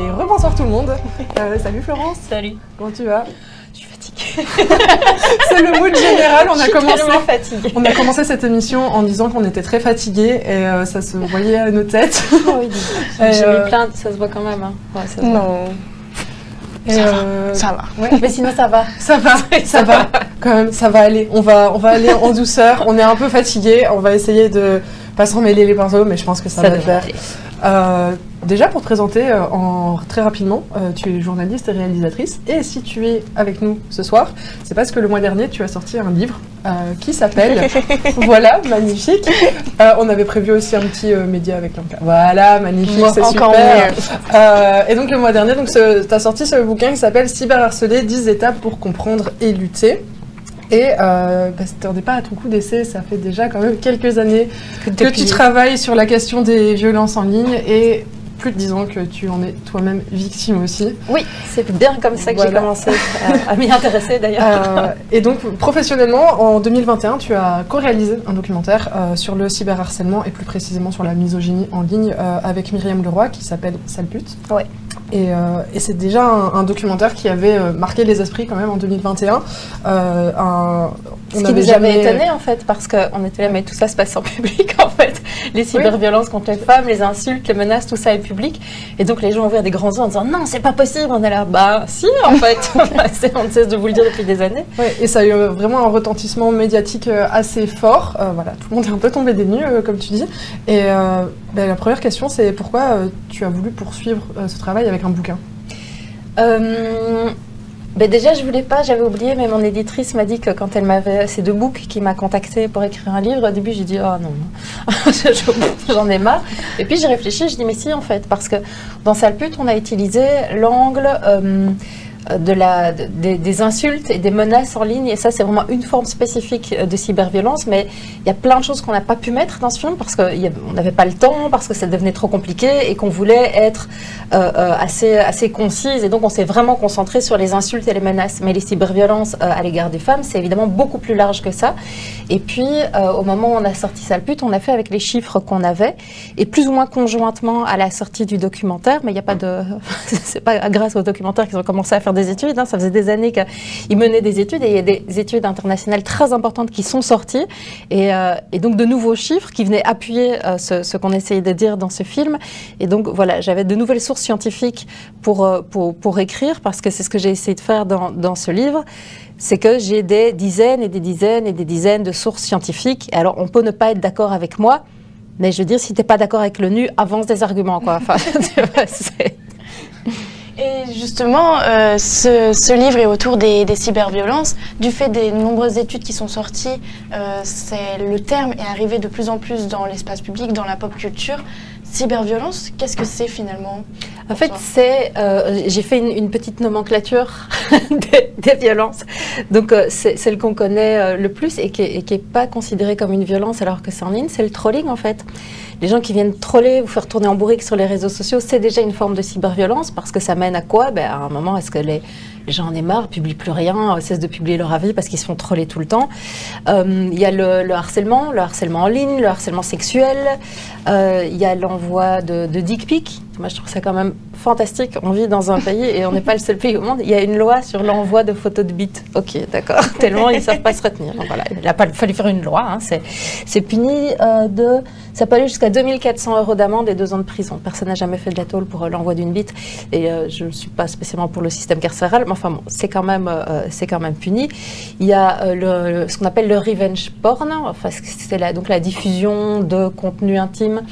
Et rebonsoir tout le monde. Salut Florence. Salut. Comment tu vas? Je suis fatiguée. C'est le mood général. On a commencé cette émission en disant qu'on était très fatigués et ça se voyait à nos têtes. Oh, oui, j'ai mis plein, ça se voit quand même. Hein. Ouais, ça non. Ça va. Ouais. Mais sinon ça va. Ça va. Quand même, ça va aller. On va aller en douceur. On est un peu fatigués. On va essayer de pas s'en mêler les pinceaux, mais je pense que ça va le faire. Déjà pour te présenter très rapidement, tu es journaliste et réalisatrice. Et si tu es avec nous ce soir, c'est parce que le mois dernier tu as sorti un livre qui s'appelle voilà, magnifique. On avait prévu aussi un petit média avec l'Anka. Voilà, magnifique, c'est super. Et donc le mois dernier, tu as sorti ce bouquin qui s'appelle Cyberharcelé, 10 étapes pour comprendre et lutter. Et t'en es pas à ton coup d'essai, ça fait déjà quand même quelques années que tu travailles sur la question des violences en ligne et plus de 10 ans que tu en es toi-même victime aussi. Oui, c'est bien comme ça que j'ai commencé à m'y intéresser d'ailleurs. Et donc professionnellement, en 2021, tu as co-réalisé un documentaire sur le cyberharcèlement et plus précisément sur la misogynie en ligne avec Myriam Leroy qui s'appelle Sale pute. Ouais. Et c'est déjà un documentaire qui avait marqué les esprits quand même en 2021. Ce qui nous avait étonné en fait, parce qu'on était là, mais tout ça se passe en public en fait. Les cyberviolences contre les femmes, les insultes, les menaces, tout ça est public. Et donc les gens ont ouvert des grands yeux en disant non, c'est pas possible. On est là, bah si en fait. On ne cesse de vous le dire depuis des années. Ouais, et ça a eu vraiment un retentissement médiatique assez fort. Voilà, tout le monde est un peu tombé des nues, comme tu dis. Et la première question, c'est pourquoi tu as voulu poursuivre ce travail avec un bouquin? Déjà, je voulais pas, j'avais oublié, mais mon éditrice m'a dit que quand elle m'avait, c'est de Book qui m'a contactée pour écrire un livre, au début j'ai dit oh non, j'en ai marre. Et puis j'ai réfléchi, je dis mais si en fait, parce que dans Sale pute, on a utilisé l'angle des insultes et des menaces en ligne, et ça c'est vraiment une forme spécifique de cyberviolence, mais il y a plein de choses qu'on n'a pas pu mettre dans ce film parce qu'on n'avait pas le temps, parce que ça devenait trop compliqué et qu'on voulait être assez concise, et donc on s'est vraiment concentré sur les insultes et les menaces. Mais les cyberviolences à l'égard des femmes, c'est évidemment beaucoup plus large que ça. Et puis au moment où on a sorti Sale pute, on a fait avec les chiffres qu'on avait, et plus ou moins conjointement à la sortie du documentaire, mais il n'y a pas de... c'est pas grâce au documentaire qu'ils ont commencé à faire des études, hein, ça faisait des années qu'ils menaient des études, et il y a des études internationales très importantes qui sont sorties, et donc de nouveaux chiffres qui venaient appuyer ce qu'on essayait de dire dans ce film. Et donc voilà, j'avais de nouvelles sources scientifiques pour écrire, parce que c'est ce que j'ai essayé de faire dans ce livre, c'est que j'ai des dizaines et des dizaines et des dizaines de sources scientifiques. Alors on peut ne pas être d'accord avec moi, mais je veux dire, si tu n'es pas d'accord avec l'ONU, avance des arguments, quoi. Enfin, Et justement, ce livre est autour des cyberviolences. Du fait des nombreuses études qui sont sorties, le terme est arrivé de plus en plus dans l'espace public, dans la pop culture. Cyberviolence, qu'est-ce que c'est finalement? En fait, j'ai fait une petite nomenclature des violences. Donc, c'est celle qu'on connaît le plus et qui n'est pas considérée comme une violence alors que c'est en ligne, c'est le trolling en fait. Les gens qui viennent troller ou faire tourner en bourrique sur les réseaux sociaux, c'est déjà une forme de cyberviolence, parce que ça mène à quoi? À un moment, est-ce que les gens en aient marre, publient plus rien, cessent de publier leur avis parce qu'ils se font troller tout le temps. Il y a le harcèlement en ligne, le harcèlement sexuel, il y a l'envoi de dick pics. Moi, je trouve ça quand même fantastique. On vit dans un pays, et on n'est pas le seul pays au monde, il y a une loi sur l'envoi de photos de bites. Ok, d'accord. Tellement ils ne savent pas se retenir. Donc, voilà, il n'a pas fallu faire une loi. Hein. C'est puni ça peut aller jusqu'à 2 400 € d'amende et 2 ans de prison. Personne n'a jamais fait de la tôle pour l'envoi d'une bite. Et je ne suis pas spécialement pour le système carcéral, mais enfin bon, c'est quand même puni. Il y a ce qu'on appelle le revenge porn. Enfin, c'est donc la diffusion de contenu intime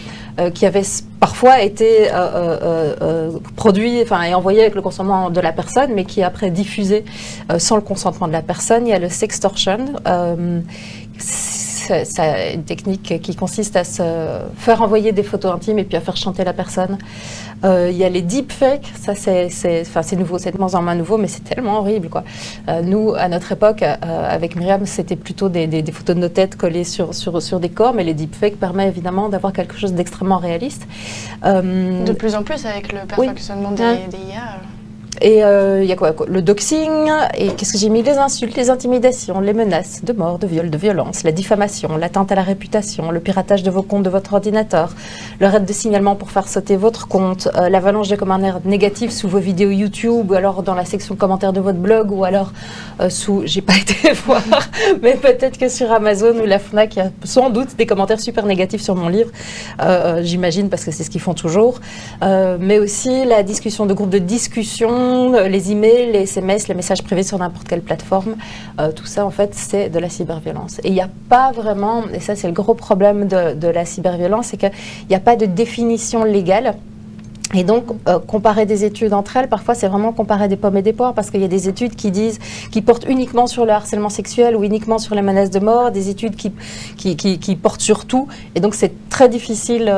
qui avait parfois été produit et envoyé avec le consentement de la personne, mais qui est après diffusé sans le consentement de la personne. Il y a le sextortion. C'est une technique qui consiste à se faire envoyer des photos intimes et puis à faire chanter la personne. Il y a les deepfakes, ça c'est nouveau, c'est de moins en moins nouveau, mais c'est tellement horrible, quoi. Nous, à notre époque, avec Myriam, c'était plutôt des photos de nos têtes collées sur des corps, mais les deepfakes permettent évidemment d'avoir quelque chose d'extrêmement réaliste. De plus en plus avec le perfectionnement des IA. Et il y a quoi? Le doxing, et qu'est-ce que j'ai mis? Les insultes, les intimidations, les menaces de mort, de viol, de violence, la diffamation, l'atteinte à la réputation, le piratage de vos comptes de votre ordinateur, le raid de signalement pour faire sauter votre compte, l'avalanche de commentaires négatifs sous vos vidéos YouTube, ou alors dans la section commentaires de votre blog, ou alors sous, j'ai pas été voir, mais peut-être que sur Amazon ou la Fnac, il y a sans doute des commentaires super négatifs sur mon livre, j'imagine, parce que c'est ce qu'ils font toujours, mais aussi la discussion de groupes de discussion, les emails, les SMS, les messages privés sur n'importe quelle plateforme, tout ça en fait c'est de la cyberviolence. Et il n'y a pas vraiment, et ça c'est le gros problème de la cyberviolence, c'est qu'il n'y a pas de définition légale. Et donc, comparer des études entre elles, parfois c'est vraiment comparer des pommes et des poires, parce qu'il y a des études qui portent uniquement sur le harcèlement sexuel ou uniquement sur les menaces de mort, des études qui portent sur tout. Et donc c'est très difficile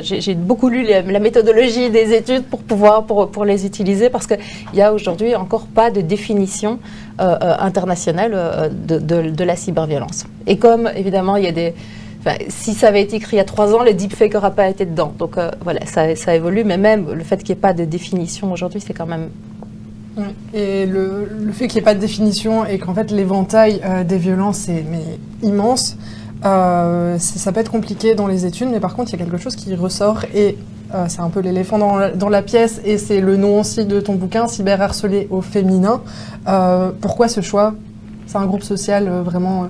j'ai beaucoup lu la méthodologie des études pour les utiliser, parce qu'il n'y a aujourd'hui encore pas de définition internationale de la cyberviolence. Et comme évidemment il y a des... Enfin, si ça avait été écrit il y a 3 ans, le deepfake n'aura pas été dedans. Donc voilà, ça évolue, mais même le fait qu'il n'y ait pas de définition aujourd'hui, c'est quand même... Et le fait qu'il n'y ait pas de définition et qu'en fait l'éventail des violences est immense, ça peut être compliqué dans les études, mais par contre il y a quelque chose qui ressort et c'est un peu l'éléphant dans la pièce, et c'est le nom aussi de ton bouquin, Cyberharcelé au féminin. Pourquoi ce choix? C'est un groupe social vraiment...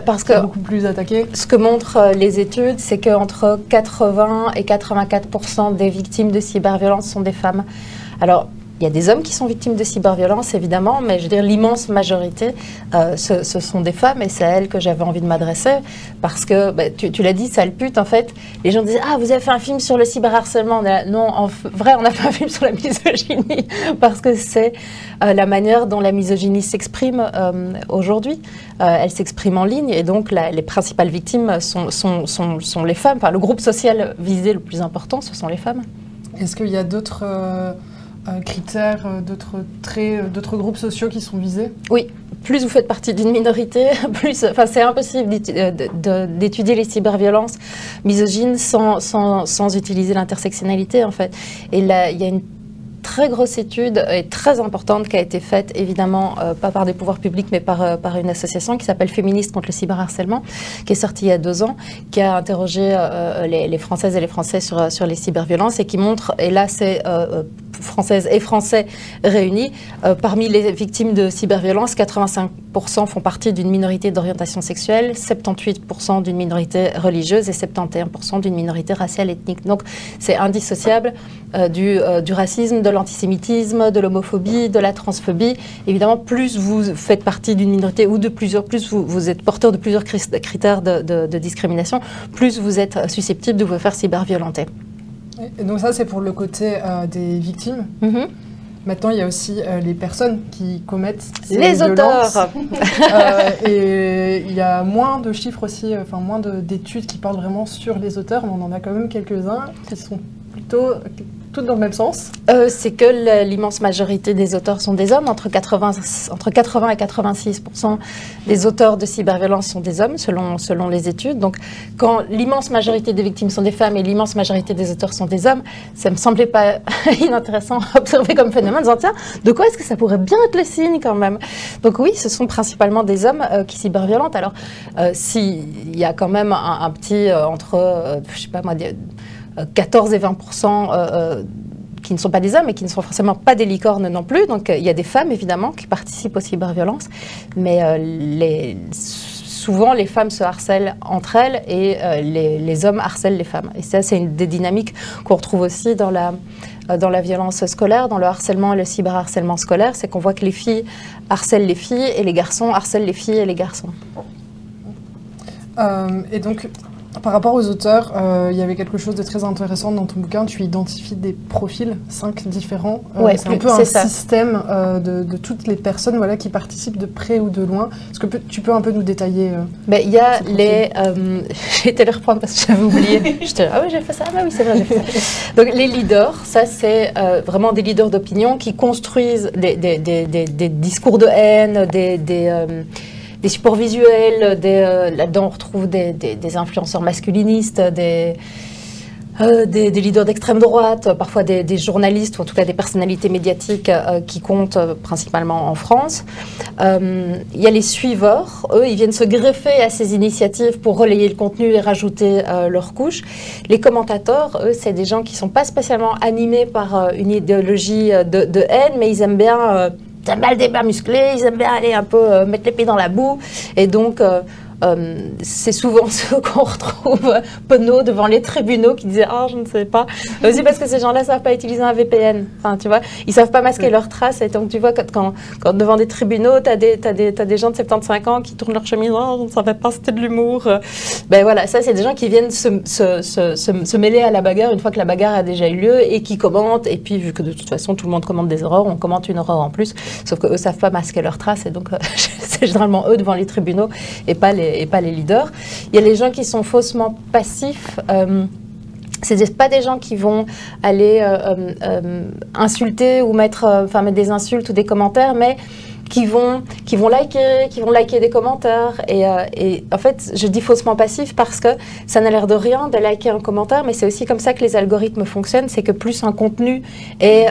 parce que beaucoup plus attaqué. Ce que montrent les études, c'est qu'entre 80 et 84% des victimes de cyberviolence sont des femmes. Alors, il y a des hommes qui sont victimes de cyberviolence, évidemment, mais je veux dire, l'immense majorité, ce sont des femmes, et c'est à elles que j'avais envie de m'adresser, parce que, tu l'as dit, sale pute, en fait, les gens disaient « Ah, vous avez fait un film sur le cyberharcèlement ?» Non, en vrai, on a fait un film sur la misogynie, parce que c'est la manière dont la misogynie s'exprime aujourd'hui. Elle s'exprime en ligne, et donc les principales victimes sont les femmes. Enfin, le groupe social visé le plus important, ce sont les femmes. Est-ce qu'il y a d'autres... critères, d'autres traits, d'autres groupes sociaux qui sont visés? Oui, plus vous faites partie d'une minorité, plus, enfin c'est impossible d'étudier les cyberviolences misogynes sans utiliser l'intersectionnalité en fait. Et là, il y a une très grosse étude et très importante qui a été faite, évidemment, pas par des pouvoirs publics, mais par une association qui s'appelle Féministes contre le cyberharcèlement, qui est sortie il y a 2 ans, qui a interrogé les Françaises et les Français sur les cyberviolences, et qui montre, et là c'est Françaises et Français réunis, parmi les victimes de cyberviolence, 85% font partie d'une minorité d'orientation sexuelle, 78% d'une minorité religieuse et 71% d'une minorité raciale ethnique. Donc c'est indissociable du racisme, de l'antisémitisme, de l'homophobie, de la transphobie. Évidemment, plus vous faites partie d'une minorité ou de plusieurs, plus vous êtes porteur de plusieurs critères de discrimination, plus vous êtes susceptible de vous faire cyberviolenter. Et donc ça, c'est pour le côté des victimes. Mm-hmm. Maintenant, il y a aussi les personnes qui commettent ces les violences. Auteurs. Et il y a moins de chiffres aussi, enfin moins d'études qui parlent vraiment sur les auteurs, mais on en a quand même quelques-uns qui sont plutôt toutes dans le même sens. C'est que l'immense majorité des auteurs sont des hommes. Entre 80 et 86% des auteurs de cyberviolence sont des hommes, selon les études. Donc, quand l'immense majorité des victimes sont des femmes et l'immense majorité des auteurs sont des hommes, ça ne me semblait pas inintéressant à observer comme phénomène, en disant, tiens, de quoi est-ce que ça pourrait bien être le signe quand même? Donc oui, ce sont principalement des hommes qui cyberviolentent. Alors, s'il y a quand même un petit, entre, je sais pas moi, 14 et 20% qui ne sont pas des hommes et qui ne sont forcément pas des licornes non plus. Donc il y a des femmes évidemment qui participent aux cyberviolences, mais souvent les femmes se harcèlent entre elles et les hommes harcèlent les femmes. Et ça, c'est une des dynamiques qu'on retrouve aussi dans la violence scolaire, dans le harcèlement et le cyberharcèlement scolaire, c'est qu'on voit que les filles harcèlent les filles et les garçons harcèlent les filles et les garçons. Et donc, par rapport aux auteurs, il y avait quelque chose de très intéressant dans ton bouquin. Tu identifies des profils, 5 différents. Ouais, c'est un peu un système de toutes les personnes voilà, qui participent de près ou de loin. Est-ce que tu peux un peu nous détailler il y a les... j'ai été les reprendre parce que j'avais oublié. Ah oui, j'ai fait ça. Ah oui, c'est vrai, j'ai fait ça. Donc les leaders, ça c'est vraiment des leaders d'opinion qui construisent des discours de haine, des supports visuels, là-dedans on retrouve des influenceurs masculinistes, des leaders d'extrême droite, parfois des journalistes ou en tout cas des personnalités médiatiques qui comptent principalement en France. Il y a les suiveurs, eux, ils viennent se greffer à ces initiatives pour relayer le contenu et rajouter leur couche. Les commentateurs, eux, c'est des gens qui ne sont pas spécialement animés par une idéologie de haine, mais ils aiment bien le débat musclé, ils aiment bien aller un peu mettre les pieds dans la boue. Et donc, c'est souvent ceux qu'on retrouve penauds devant les tribunaux qui disaient « Ah, je ne sais pas ». Aussi parce que ces gens-là ne savent pas utiliser un VPN. Enfin, tu vois, ils ne savent pas masquer leurs traces. Et donc, tu vois, quand devant des tribunaux, tu as des gens de 75 ans qui tournent leur chemise « Oh, je ne savais pas, c'était de l'humour ». Ben voilà, ça, c'est des gens qui viennent se mêler à la bagarre une fois que la bagarre a déjà eu lieu et qui commentent. Et puis, vu que de toute façon, tout le monde commente des horreurs, on commente une horreur en plus. Sauf qu'eux ne savent pas masquer leurs traces. Et donc, c'est généralement eux devant les tribunaux et pas les leaders. Il y a les gens qui sont faussement passifs. C'est pas des gens qui vont aller insulter ou mettre des insultes ou des commentaires, mais qui vont liker des commentaires. Et en fait, je dis faussement passif parce que ça n'a l'air de rien de liker un commentaire, mais c'est aussi comme ça que les algorithmes fonctionnent, c'est que plus un contenu est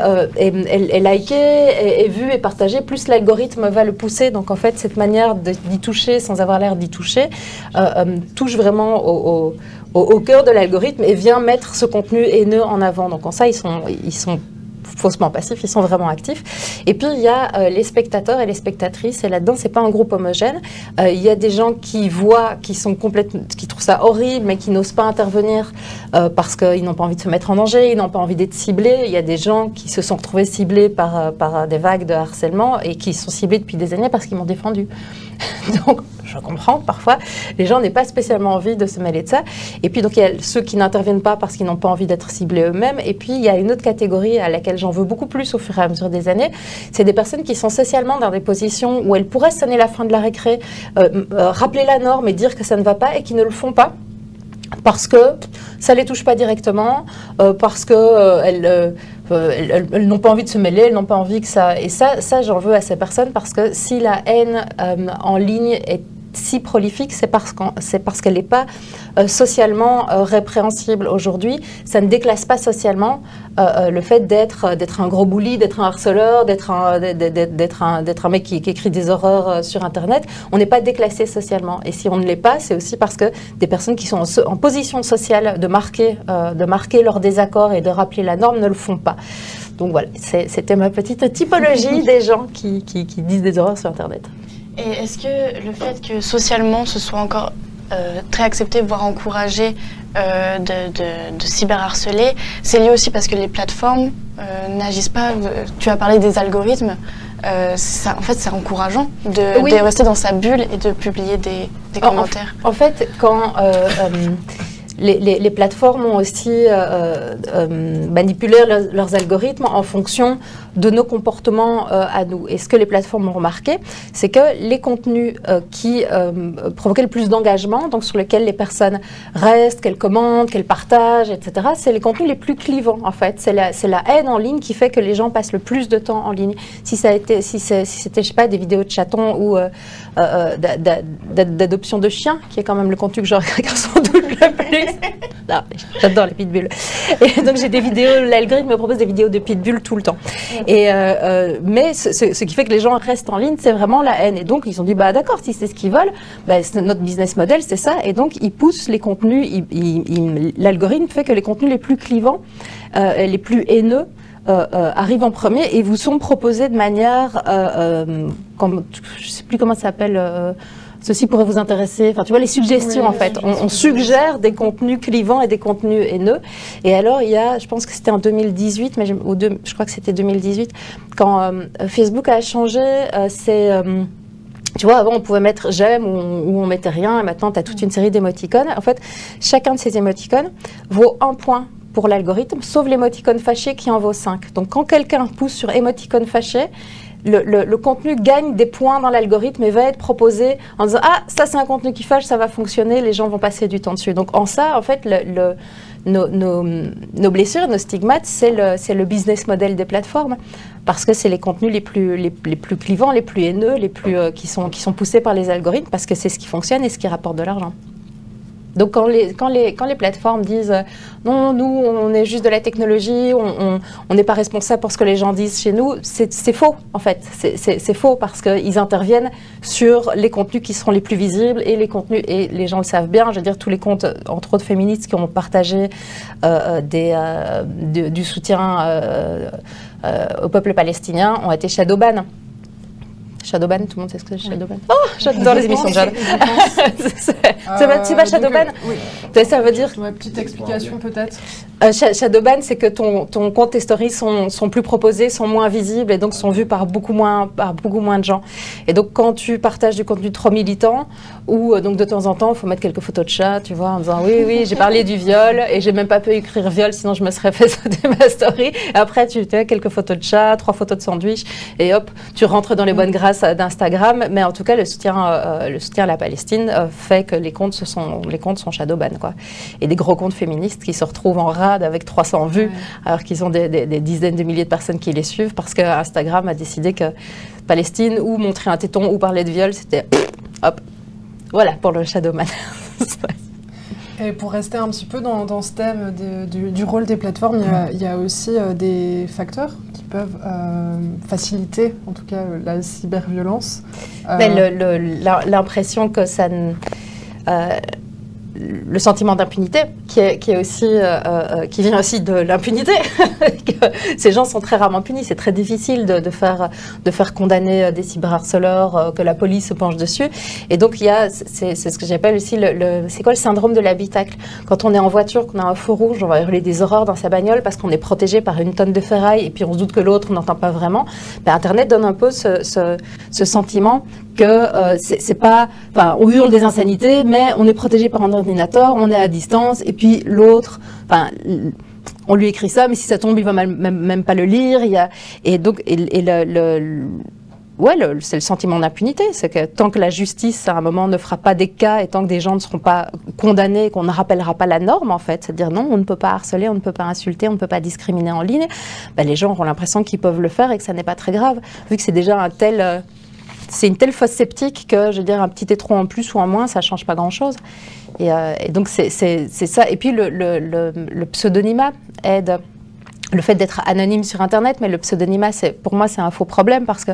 liké, est vu et partagé, plus l'algorithme va le pousser. Donc en fait, cette manière d'y toucher sans avoir l'air d'y toucher touche vraiment au cœur de l'algorithme et vient mettre ce contenu haineux en avant. Donc en ça, ils sont faussement passifs, ils sont vraiment actifs. Et puis, il y a les spectateurs et les spectatrices. Et là-dedans, c'est pas un groupe homogène. Il y a des gens qui voient, qui trouvent ça horrible, mais qui n'osent pas intervenir parce qu'ils n'ont pas envie de se mettre en danger, ils n'ont pas envie d'être ciblés. Il y a des gens qui se sont retrouvés ciblés par des vagues de harcèlement et qui sont ciblés depuis des années parce qu'ils m'ont défendu. Donc, je comprends que parfois, les gens n'aient pas spécialement envie de se mêler de ça. Et puis, donc, il y a ceux qui n'interviennent pas parce qu'ils n'ont pas envie d'être ciblés eux-mêmes. Et puis, il y a une autre catégorie à laquelle j'en veux beaucoup plus au fur et à mesure des années. C'est des personnes qui sont socialement dans des positions où elles pourraient sonner la fin de la récré, rappeler la norme et dire que ça ne va pas et qui ne le font pas. Parce que ça ne les touche pas directement, parce qu'elles n'ont pas envie de se mêler, elles n'ont pas envie que ça... Et ça j'en veux à ces personnes parce que si la haine en ligne est si prolifique, c'est parce qu'elle n'est pas socialement répréhensible aujourd'hui. Ça ne déclasse pas socialement le fait d'être un gros bully, d'être un harceleur, d'être un mec qui écrit des horreurs sur Internet. On n'est pas déclassé socialement. Et si on ne l'est pas, c'est aussi parce que des personnes qui sont en position sociale de marquer leur désaccord et de rappeler la norme ne le font pas. Donc voilà, c'était ma petite typologie des gens qui disent des horreurs sur Internet. Et est-ce que le fait que socialement ce soit encore très accepté, voire encouragé de cyberharceler, c'est lié aussi parce que les plateformes n'agissent pas, tu as parlé des algorithmes, en fait c'est encourageant de rester dans sa bulle et de publier des commentaires. En fait, quand... Les plateformes ont aussi manipulé leurs algorithmes en fonction de nos comportements à nous. Et ce que les plateformes ont remarqué, c'est que les contenus qui provoquaient le plus d'engagement, donc sur lesquels les personnes restent, qu'elles commentent, qu'elles partagent, etc., c'est les contenus les plus clivants, en fait. C'est la haine en ligne qui fait que les gens passent le plus de temps en ligne. Si c'était, je sais pas, des vidéos de chatons ou d'adoption de chiens, qui est quand même le contenu que je regarde sans doute le plus. Non, j'adore les pitbulls. Et donc j'ai des vidéos, l'algorithme me propose des vidéos de pitbulls tout le temps. Et, mais ce qui fait que les gens restent en ligne, c'est vraiment la haine. Et donc ils ont dit, bah d'accord, si c'est ce qu'ils veulent, bah, notre business model c'est ça. Et donc ils poussent les contenus, l'algorithme fait que les contenus les plus clivants, les plus haineux, arrivent en premier et vous sont proposés de manière, je ne sais plus comment ça s'appelle, ceci pourrait vous intéresser, enfin tu vois les suggestions en fait, on suggère des contenus clivants et des contenus haineux. Et alors il y a, je pense que c'était en 2018, mais je crois que c'était 2018, quand Facebook a changé tu vois, avant, on pouvait mettre j'aime ou on mettait rien, et maintenant, tu as toute une série d'émoticônes. En fait, chacun de ces émoticônes vaut 1 point pour l'algorithme, sauf l'émoticône fâché qui en vaut 5. Donc, quand quelqu'un pousse sur émoticône fâché, le contenu gagne des points dans l'algorithme et va être proposé en disant « Ah, ça, c'est un contenu qui fâche, ça va fonctionner, les gens vont passer du temps dessus. » Donc, en ça, en fait, nos blessures, nos stigmates, c'est le business model des plateformes, parce que c'est les contenus les plus clivants, les plus haineux, qui sont poussés par les algorithmes, parce que c'est ce qui fonctionne et ce qui rapporte de l'argent. Donc quand les plateformes disent non, nous on est juste de la technologie, on n'est pas responsable pour ce que les gens disent chez nous, c'est faux en fait. C'est faux parce qu'ils interviennent sur les contenus qui seront les plus visibles et les contenus, et les gens le savent bien, je veux dire tous les comptes, entre autres féministes, qui ont partagé du soutien au peuple palestinien ont été shadowban. Shadowban, tout le monde sait ce que c'est Shadowban. Oh, j'adore les émissions de Jade. C'est pas Shadowban. Oui. Ça veut dire... Ouais, petite explication peut-être. Shadowban, c'est que ton compte, tes stories sont plus proposés, sont moins visibles et donc sont vus par beaucoup moins de gens. Et donc quand tu partages du contenu trop militant, ou donc de temps en temps, il faut mettre quelques photos de chat, tu vois, en disant oui, j'ai parlé du viol et j'ai même pas pu écrire viol, sinon je me serais fait sauter ma story. Et après, tu as quelques photos de chat, 3 photos de sandwich et hop, tu rentres dans les bonnes grâces d'Instagram. Mais en tout cas, le soutien à la Palestine fait que les comptes sont shadowban, quoi. Et des gros comptes féministes qui se retrouvent en rade avec 300 vues, alors qu'ils ont des dizaines de milliers de personnes qui les suivent parce que Instagram a décidé que Palestine, ou montrer un téton ou parler de viol, c'était hop. Voilà pour le shadowman. Et pour rester un petit peu dans ce thème du rôle des plateformes, il y a aussi des facteurs qui peuvent faciliter, en tout cas, la cyberviolence. L'impression que ça ne... le sentiment d'impunité qui vient aussi de l'impunité. Ces gens sont très rarement punis. C'est très difficile de faire condamner des cyberharceleurs, que la police se penche dessus. Et donc c'est ce que j'appelle aussi c'est quoi le syndrome de l'habitacle. Quand on est en voiture, qu'on a un feu rouge, on va hurler des horreurs dans sa bagnole parce qu'on est protégé par une tonne de ferraille et puis on se doute que l'autre n'entend pas vraiment. Internet donne un peu ce sentiment que c'est pas, enfin, on hurle des insanités, mais on est protégé par un ordinateur, on est à distance, et puis l'autre, enfin, on lui écrit ça, mais si ça tombe, il va même pas le lire. C'est le sentiment d'impunité. C'est que tant que la justice, à un moment, ne fera pas des cas, et tant que des gens ne seront pas condamnés, qu'on ne rappellera pas la norme, en fait, c'est-à-dire non, on ne peut pas harceler, on ne peut pas insulter, on ne peut pas discriminer en ligne, les gens auront l'impression qu'ils peuvent le faire et que ça n'est pas très grave, vu que c'est déjà c'est une telle fosse sceptique que, je veux dire, un petit étron en plus ou en moins, ça ne change pas grand-chose. Et donc, c'est ça. Et puis, le pseudonymat aide. Le fait d'être anonyme sur Internet, mais le pseudonymat, pour moi, c'est un faux problème parce que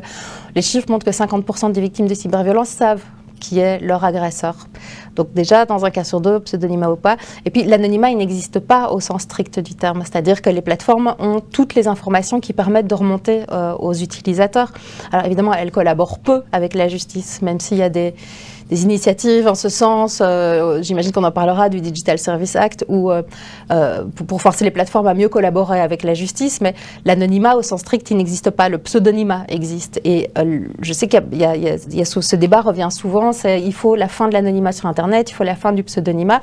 les chiffres montrent que 50% des victimes de cyberviolence savent qui est leur agresseur. Donc déjà, dans un cas sur deux, pseudonymat ou pas. Et puis l'anonymat, il n'existe pas au sens strict du terme. C'est-à-dire que les plateformes ont toutes les informations qui permettent de remonter aux utilisateurs. Alors évidemment, elles collaborent peu avec la justice, même s'il y a des initiatives en ce sens. J'imagine qu'on en parlera du Digital Service Act pour forcer les plateformes à mieux collaborer avec la justice, mais l'anonymat au sens strict, il n'existe pas. Le pseudonymat existe. Et je sais qu'il y a ce débat revient souvent, c'est il faut la fin de l'anonymat sur Internet, il faut la fin du pseudonymat.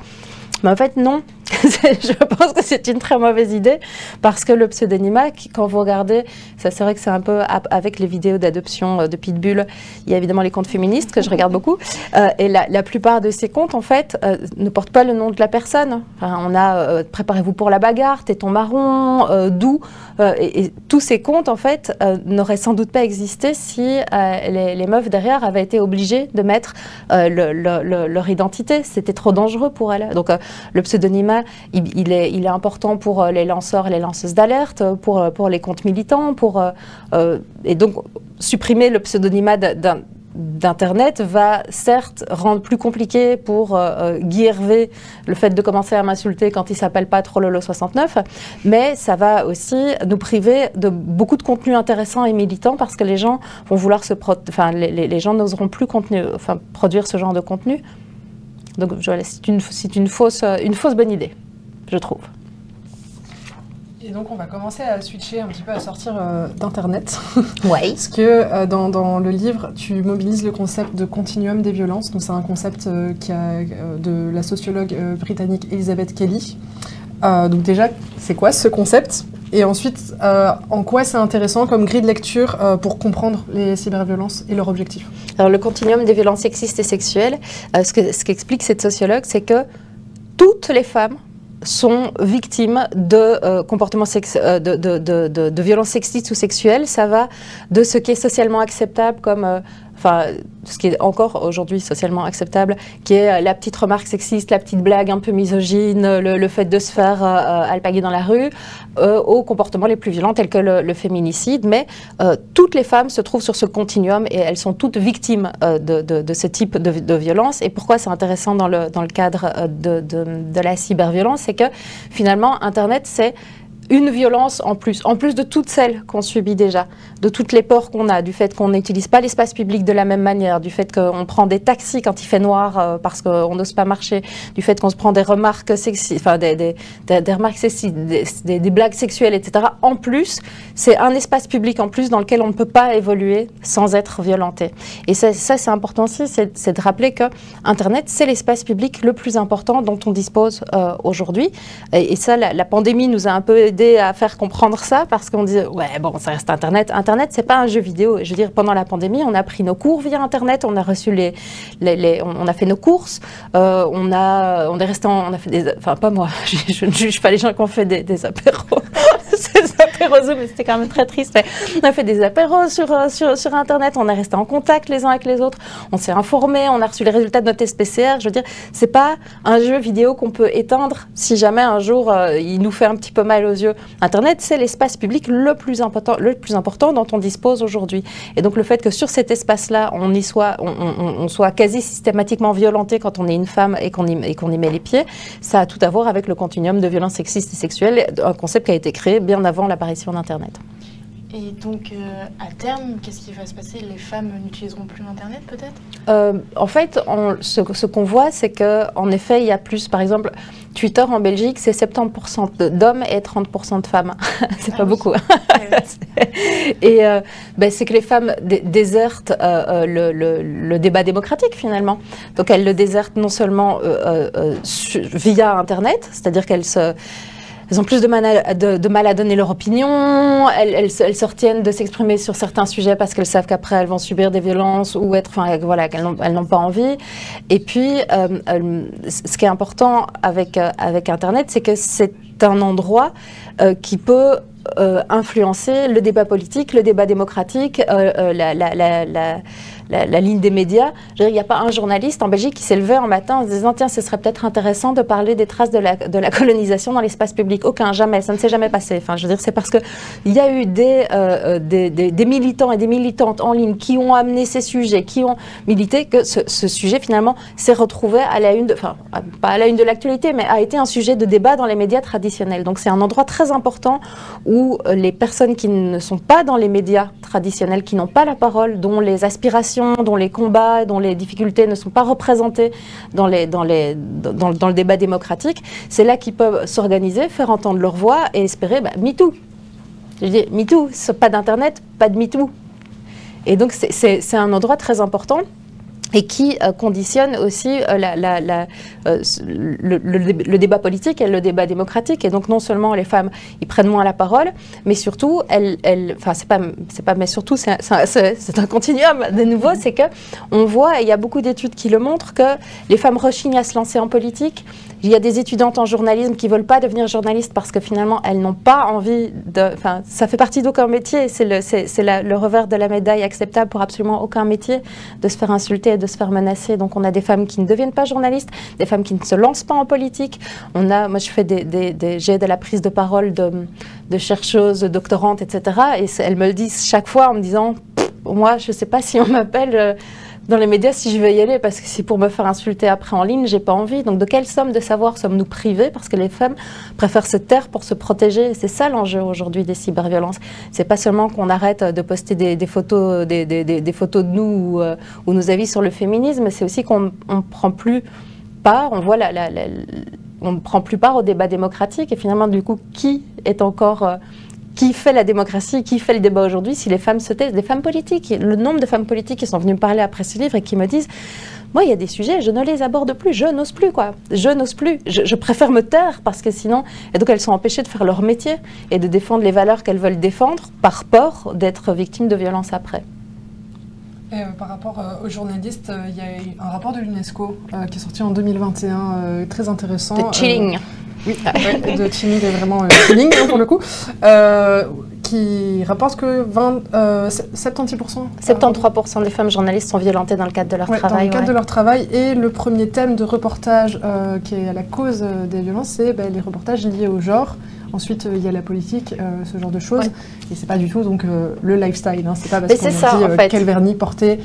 Mais en fait, non. Je pense que c'est une très mauvaise idée parce que le pseudonymat, quand vous regardez, ça c'est vrai que c'est un peu avec les vidéos d'adoption de Pitbull, il y a évidemment les comptes féministes que je regarde beaucoup et la plupart de ces comptes, en fait, ne portent pas le nom de la personne. Enfin, on a préparez-vous pour la bagarre, téton marron, doux, et tous ces comptes, en fait, n'auraient sans doute pas existé si les meufs derrière avaient été obligées de mettre leur identité. C'était trop dangereux pour elles. Donc, le pseudonymat, il est important pour les lanceurs et les lanceuses d'alerte, pour les comptes militants, et donc supprimer le pseudonymat d'Internet va certes rendre plus compliqué pour Guy Hervé le fait de commencer à m'insulter quand il s'appelle pas Trollolo69, mais ça va aussi nous priver de beaucoup de contenus intéressants et militants parce que les gens vont vouloir les gens n'oseront plus produire ce genre de contenu. Donc voilà, c'est une fausse bonne idée, je trouve. Et donc on va commencer à switcher un petit peu, à sortir d'Internet. Oui. Parce que dans le livre, tu mobilises le concept de continuum des violences. Donc c'est un concept de la sociologue britannique Elizabeth Kelly. Donc déjà, c'est quoi ce concept ? Et ensuite, en quoi c'est intéressant comme grille de lecture pour comprendre les cyberviolences et leur objectif ? Alors le continuum des violences sexistes et sexuelles, ce qu'explique cette sociologue, c'est que toutes les femmes sont victimes de comportements de violences sexistes ou sexuelles. Ça va de ce qui est socialement acceptable comme enfin, ce qui est encore aujourd'hui socialement acceptable, qui est la petite remarque sexiste, la petite blague un peu misogyne, le fait de se faire alpaguer dans la rue, aux comportements les plus violents tels que le féminicide. Mais toutes les femmes se trouvent sur ce continuum et elles sont toutes victimes de ce type de violence. Et pourquoi c'est intéressant dans le cadre de la cyberviolence, c'est que finalement, Internet, c'est une violence en plus de toutes celles qu'on subit déjà, de toutes les peurs qu'on a, du fait qu'on n'utilise pas l'espace public de la même manière, du fait qu'on prend des taxis quand il fait noir parce qu'on n'ose pas marcher, du fait qu'on se prend des remarques sexistes, enfin des remarques sexistes, des blagues sexuelles, etc. En plus, c'est un espace public en plus dans lequel on ne peut pas évoluer sans être violenté. Et ça c'est important aussi, c'est de rappeler que Internet, c'est l'espace public le plus important dont on dispose aujourd'hui. Et ça, la pandémie nous a un peu aidé à faire comprendre ça, parce qu'on dit ouais bon, ça reste Internet. Internet, c'est pas un jeu vidéo. Je veux dire, pendant la pandémie, on a pris nos cours via Internet, on a reçu on a fait nos courses, on est resté on a fait des, enfin pas moi, je ne juge pas les gens qui ont fait des apéros. Ces apéros Zoom, mais c'était quand même très triste. Mais on a fait des apéros sur Internet, on est resté en contact les uns avec les autres, on s'est informé, on a reçu les résultats de notre test PCR. Je veux dire, c'est pas un jeu vidéo qu'on peut éteindre si jamais un jour il nous fait un petit peu mal aux yeux. Internet, c'est l'espace public le plus important dont on dispose aujourd'hui. Et donc le fait que sur cet espace-là, on soit quasi systématiquement violenté quand on est une femme et qu'on y met les pieds, ça a tout à voir avec le continuum de violences sexistes et sexuelles, un concept qui a été créé bien avant l'apparition d'Internet. Et donc, à terme, qu'est-ce qui va se passer? Les femmes n'utiliseront plus Internet, peut-être? En fait, ce qu'on voit, c'est qu'en effet, il y a plus, par exemple, Twitter en Belgique, c'est 70% d'hommes et 30% de femmes. C'est pas beaucoup. Et c'est que les femmes désertent le débat démocratique, finalement. Donc, elles le désertent non seulement via Internet, c'est-à-dire elles ont plus de mal à donner leur opinion, elles se retiennent de s'exprimer sur certains sujets parce qu'elles savent qu'après elles vont subir des violences ou qu'elles n'ont pas envie. Et puis, ce qui est important avec Internet, c'est que c'est un endroit qui peut influencer le débat politique, le débat démocratique, la ligne des médias. Je veux dire, il n'y a pas un journaliste en Belgique qui s'est levé un matin en se disant « Tiens, ce serait peut-être intéressant de parler des traces de la colonisation dans l'espace public ». Aucun, jamais, ça ne s'est jamais passé. Enfin, je veux dire, c'est parce qu'il y a eu des militants et des militantes en ligne qui ont amené ces sujets, qui ont milité, que ce sujet, finalement, s'est retrouvé à la une, pas à la une de l'actualité, mais a été un sujet de débat dans les médias traditionnels. Donc, c'est un endroit très important où les personnes qui ne sont pas dans les médias traditionnels, qui n'ont pas la parole, dont les aspirations, dont les combats, dont les difficultés ne sont pas représentées dans le débat démocratique, c'est là qu'ils peuvent s'organiser, faire entendre leur voix et espérer MeToo. Je dis MeToo, pas d'Internet, pas de MeToo. Et donc c'est un endroit très important et qui conditionne aussi le débat politique et le débat démocratique. Et donc non seulement les femmes y prennent moins la parole, mais surtout, mais surtout c'est un continuum de nouveau, c'est que on voit, et il y a beaucoup d'études qui le montrent, que les femmes rechignent à se lancer en politique. Il y a des étudiantes en journalisme qui ne veulent pas devenir journalistes parce que finalement, elles n'ont pas envie de... Enfin, ça fait partie d'aucun métier. C'est le revers de la médaille acceptable pour absolument aucun métier de se faire insulter et de se faire menacer. Donc, on a des femmes qui ne deviennent pas journalistes, des femmes qui ne se lancent pas en politique. Moi, je fais j'ai de la prise de parole de chercheuses, de doctorantes, etc. Et elles me le disent chaque fois en me disant « Moi, je ne sais pas si on m'appelle... dans les médias, si je vais y aller, parce que si pour me faire insulter après en ligne, j'ai pas envie. Donc de quelle somme de savoir sommes-nous privés? Parce que les femmes préfèrent se taire pour se protéger. C'est ça l'enjeu aujourd'hui des cyberviolences. C'est pas seulement qu'on arrête de poster des photos, des photos de nous ou nos avis sur le féminisme, c'est aussi qu'on prend plus part, on voit on ne prend plus part au débat démocratique. Et finalement, du coup, qui fait la démocratie, qui fait le débat aujourd'hui si les femmes se taisent? Des femmes politiques. Le nombre de femmes politiques qui sont venues me parler après ce livre et qui me disent « Moi, il y a des sujets, je ne les aborde plus, je n'ose plus, quoi. Je n'ose plus. Je préfère me taire parce que sinon... » Et donc, elles sont empêchées de faire leur métier et de défendre les valeurs qu'elles veulent défendre par peur d'être victimes de violences après. Et par rapport aux journalistes, il y a un rapport de l'UNESCO qui est sorti en 2021, très intéressant. The Chilling. Oui, de Chilling est vraiment Chilling pour le coup, qui rapporte que 76%. 73% des femmes journalistes sont violentées dans le cadre de leur travail. Dans le cadre de leur travail. Et le premier thème de reportage qui est à la cause des violences, c'est les reportages liés au genre. Ensuite, il y a la politique, ce genre de choses. Et c'est pas du tout donc le lifestyle. Hein. C'est pas parce qu'on dit quel vernis porter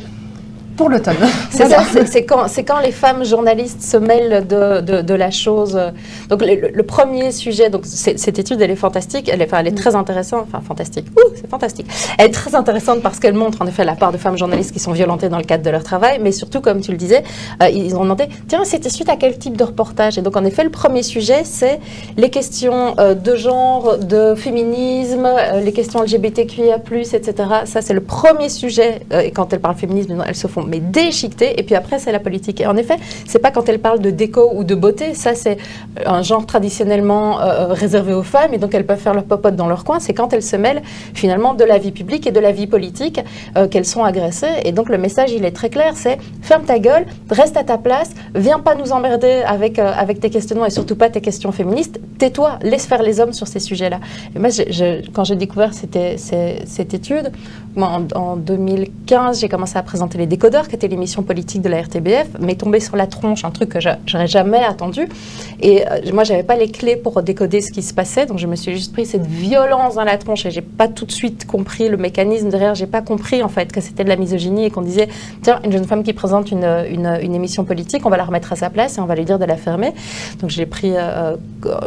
pour l'automne. C'est ça, c'est quand les femmes journalistes se mêlent de la chose. Donc le premier sujet, donc cette étude, elle est fantastique, elle est très intéressante, enfin fantastique, c'est fantastique. Elle est très intéressante parce qu'elle montre en effet la part de femmes journalistes qui sont violentées dans le cadre de leur travail, mais surtout, comme tu le disais, ils ont demandé, tiens, c'était suite à quel type de reportage? Et donc en effet, le premier sujet, c'est les questions de genre, de féminisme, les questions LGBTQIA+, etc. Ça, c'est le premier sujet. Et quand elle parle féminisme, elles se font mais déchiquetées, et puis après c'est la politique. Et en effet, c'est pas quand elle parle de déco ou de beauté, ça c'est un genre traditionnellement réservé aux femmes, et donc elles peuvent faire leur popote dans leur coin, c'est quand elles se mêlent finalement de la vie publique et de la vie politique qu'elles sont agressées. Et donc le message il est très clair, c'est ferme ta gueule, reste à ta place, viens pas nous emmerder avec tes questionnements et surtout pas tes questions féministes, tais-toi, laisse faire les hommes sur ces sujets-là. Et moi quand j'ai découvert cette étude, moi, en 2015 j'ai commencé à présenter les décodeurs, qui était l'émission politique de la RTBF, m'est tombé sur la tronche, un truc que j'aurais jamais attendu. Et moi, j'avais pas les clés pour décoder ce qui se passait, donc je me suis juste pris cette violence dans la tronche et j'ai pas tout de suite compris le mécanisme derrière. J'ai pas compris en fait que c'était de la misogynie et qu'on disait tiens, une jeune femme qui présente une émission politique, on va la remettre à sa place et on va lui dire de la fermer. Donc j'ai pris,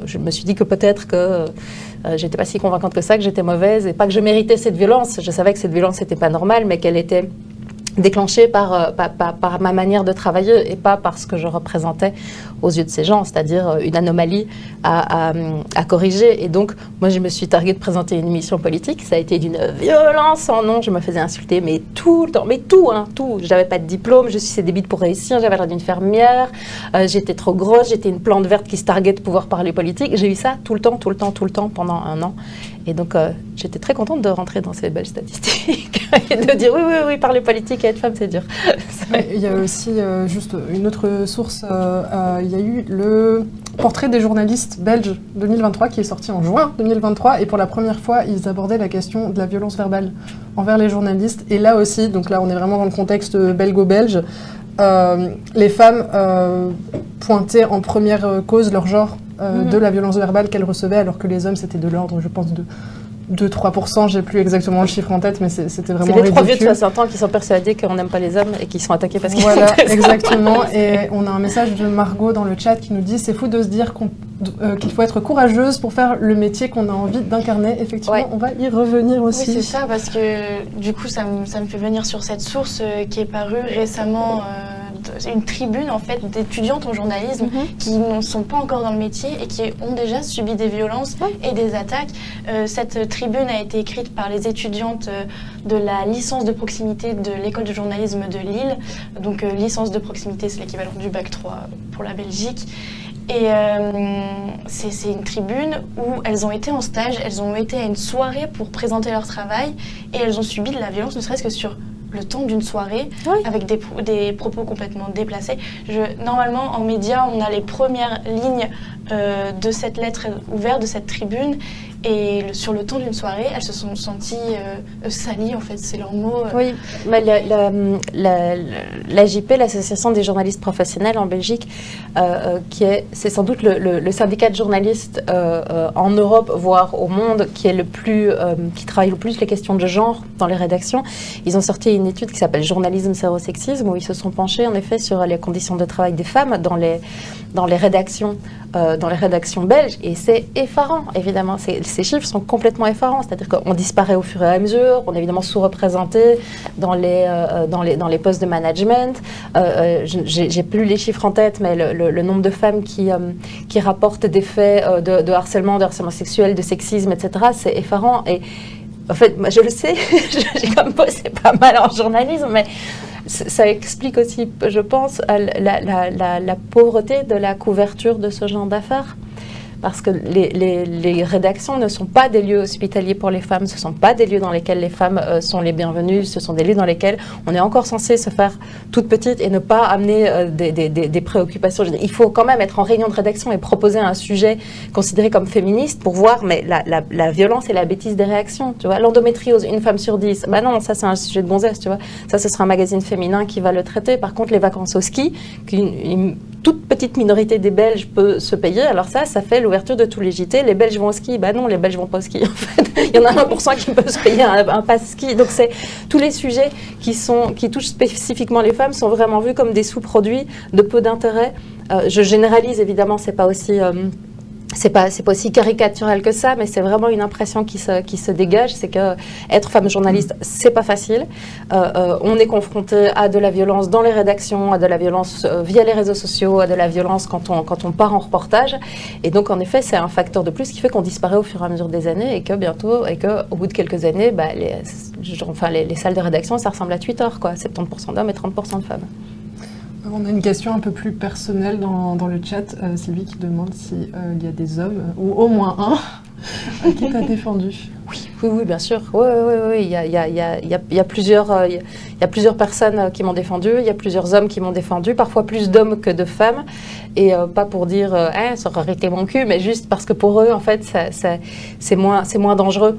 je me suis dit que peut-être que j'étais pas si convaincante que ça, que j'étais mauvaise et pas que je méritais cette violence. Je savais que cette violence n'était pas normale, mais qu'elle était déclenchée par ma manière de travailler et pas par ce que je représentais aux yeux de ces gens, c'est-à-dire une anomalie à corriger. Et donc, moi, je me suis targuée de présenter une émission politique. Ça a été d'une violence sans nom. Je me faisais insulter, mais tout le temps, mais tout, hein, tout. J'avais pas de diplôme, je suis débile pour réussir, j'avais l'air d'une fermière, j'étais trop grosse, j'étais une plante verte qui se targuait de pouvoir parler politique. J'ai eu ça tout le temps, pendant un an. Et donc, j'étais très contente de rentrer dans ces belles statistiques et de dire oui, parler politique et être femme, c'est dur. Il y a aussi juste une autre source. Il y a eu le portrait des journalistes belges 2023 qui est sorti en juin 2023. Et pour la première fois, ils abordaient la question de la violence verbale envers les journalistes. Et là aussi, donc là, on est vraiment dans le contexte belgo-belge. Les femmes pointaient en première cause leur genre de la violence verbale qu'elles recevaient, alors que les hommes, c'était de l'ordre, je pense, de 2-3%, j'ai plus exactement le chiffre en tête, mais c'était vraiment ridicule. C'est les 3 vieux de 60 ans qui sont persuadés qu'on n'aime pas les hommes et qui sont attaqués parce qu'ils sont Voilà, exactement. Et on a un message de Margot dans le chat qui nous dit « C'est fou de se dire qu'il faut être courageuse pour faire le métier qu'on a envie d'incarner. » Effectivement, on va y revenir aussi. Oui, c'est ça, parce que du coup, ça me fait venir sur cette source qui est parue récemment, une tribune en fait d'étudiantes en journalisme qui ne sont pas encore dans le métier et qui ont déjà subi des violences et des attaques. Cette tribune a été écrite par les étudiantes de la licence de proximité de l'école de journalisme de Lille. Donc licence de proximité, c'est l'équivalent du bac 3 pour la Belgique. Et c'est une tribune où elles ont été en stage, elles ont été à une soirée pour présenter leur travail et elles ont subi de la violence, ne serait-ce que sur le temps d'une soirée, avec des propos complètement déplacés. Normalement, en médias, on a les premières lignes de cette lettre ouverte, de cette tribune, et sur le temps d'une soirée, elles se sont senties salies, en fait, c'est leur mot. Oui, mais l'AJP, l'Association des journalistes professionnels en Belgique, c'est sans doute le syndicat de journalistes en Europe, voire au monde, qui travaille le plus les questions de genre dans les rédactions. Ils ont sorti une étude qui s'appelle Journalisme, zéro sexisme, où ils se sont penchés en effet sur les conditions de travail des femmes dans les rédactions belges, et c'est effarant, évidemment. Ces chiffres sont complètement effarants, c'est-à-dire qu'on disparaît au fur et à mesure, on est évidemment sous-représenté dans les postes de management. J'ai plus les chiffres en tête, mais le nombre de femmes qui rapportent des faits de harcèlement sexuel, de sexisme, etc., c'est effarant. Et en fait, moi, je le sais, j'ai quand même bossé pas mal en journalisme, mais ça explique aussi, je pense, la pauvreté de la couverture de ce genre d'affaires. parce que les rédactions ne sont pas des lieux hospitaliers pour les femmes, ce ne sont pas des lieux dans lesquels les femmes sont les bienvenues, ce sont des lieux dans lesquels on est encore censé se faire toute petite et ne pas amener des préoccupations. Il faut quand même être en réunion de rédaction et proposer un sujet considéré comme féministe pour voir mais la violence et la bêtise des réactions. Tu vois, l'endométriose, une femme sur 10, bah non, ça c'est un sujet de gonzesse, tu vois. Ça, ce sera un magazine féminin qui va le traiter. Par contre, les vacances au ski, qu'une toute petite minorité des Belges peut se payer, alors ça fait l'ouverture de tous les JT. Les Belges vont au ski, bah non, les Belges vont pas au ski, en fait. Il y en a 1% qui peut se payer un pass ski. Donc, c'est tous les sujets qui touchent spécifiquement les femmes sont vraiment vus comme des sous-produits de peu d'intérêt. Je généralise, évidemment, c'est pas aussi... c'est pas aussi caricatural que ça, mais c'est vraiment une impression qui se dégage, c'est que être femme journaliste, c'est pas facile. On est confronté à de la violence dans les rédactions, à de la violence via les réseaux sociaux, à de la violence quand on part en reportage. Et donc, en effet, c'est un facteur de plus qui fait qu'on disparaît au fur et à mesure des années et qu'au bout de quelques années, bah, les salles de rédaction, ça ressemble à Twitter, quoi. 70% d'hommes et 30% de femmes. On a une question un peu plus personnelle dans le chat. Sylvie qui demande s'il y a des hommes, ou au moins un, qui t'a défendu. Oui, bien sûr. Oui. Il y a plusieurs personnes qui m'ont défendu. Il y a plusieurs hommes qui m'ont défendu. Parfois plus d'hommes que de femmes. Et pas pour dire ça aurait été mon cul, mais juste parce que pour eux, en fait, c'est moins dangereux.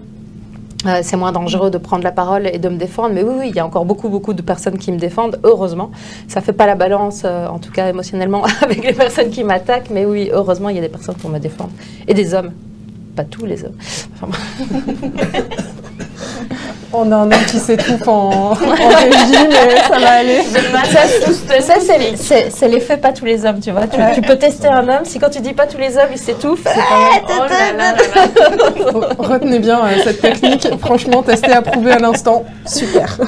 C'est moins dangereux de prendre la parole et de me défendre. Mais oui, il y a encore beaucoup de personnes qui me défendent, heureusement. Ça ne fait pas la balance, en tout cas émotionnellement, avec les personnes qui m'attaquent. Mais oui, heureusement, il y a des personnes pour me défendre. Et des hommes. Pas tous les hommes. Enfin, on a un homme qui s'étouffe en régie, mais ça va aller. Ça, c'est l'effet pas tous les hommes, tu vois. Tu peux tester un homme, si quand tu dis pas tous les hommes, il s'étouffe. Retenez bien cette technique. Franchement, tester, approuvé à l'instant. Super.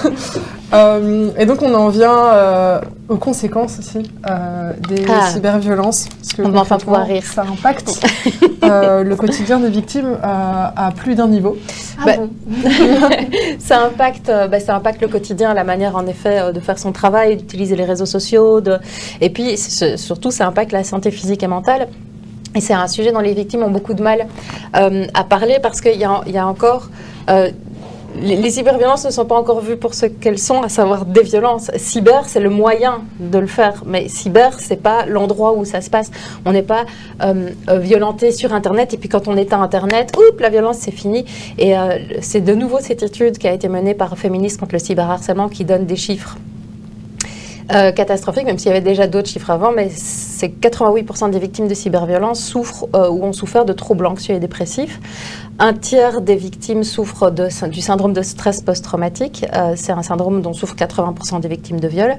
Et donc, on en vient aux conséquences aussi des cyberviolences. Parce que on va enfin pouvoir rire. Ça impacte le quotidien des victimes à plus d'un niveau. Bon. Ça impacte le quotidien, la manière en effet de faire son travail, d'utiliser les réseaux sociaux, et puis surtout ça impacte la santé physique et mentale. Et c'est un sujet dont les victimes ont beaucoup de mal à parler parce qu'il y a encore... les cyberviolences ne sont pas encore vues pour ce qu'elles sont, à savoir des violences. Cyber, c'est le moyen de le faire, mais cyber, c'est pas l'endroit où ça se passe. On n'est pas violenté sur Internet, et puis quand on éteint Internet, la violence, c'est fini. Et c'est de nouveau cette étude qui a été menée par Féministes contre le cyberharcèlement qui donne des chiffres catastrophique, même s'il y avait déjà d'autres chiffres avant, mais c'est 88% des victimes de cyberviolence souffrent ou ont souffert de troubles anxieux et dépressifs. Un tiers des victimes souffrent du syndrome de stress post-traumatique. C'est un syndrome dont souffrent 80% des victimes de viol.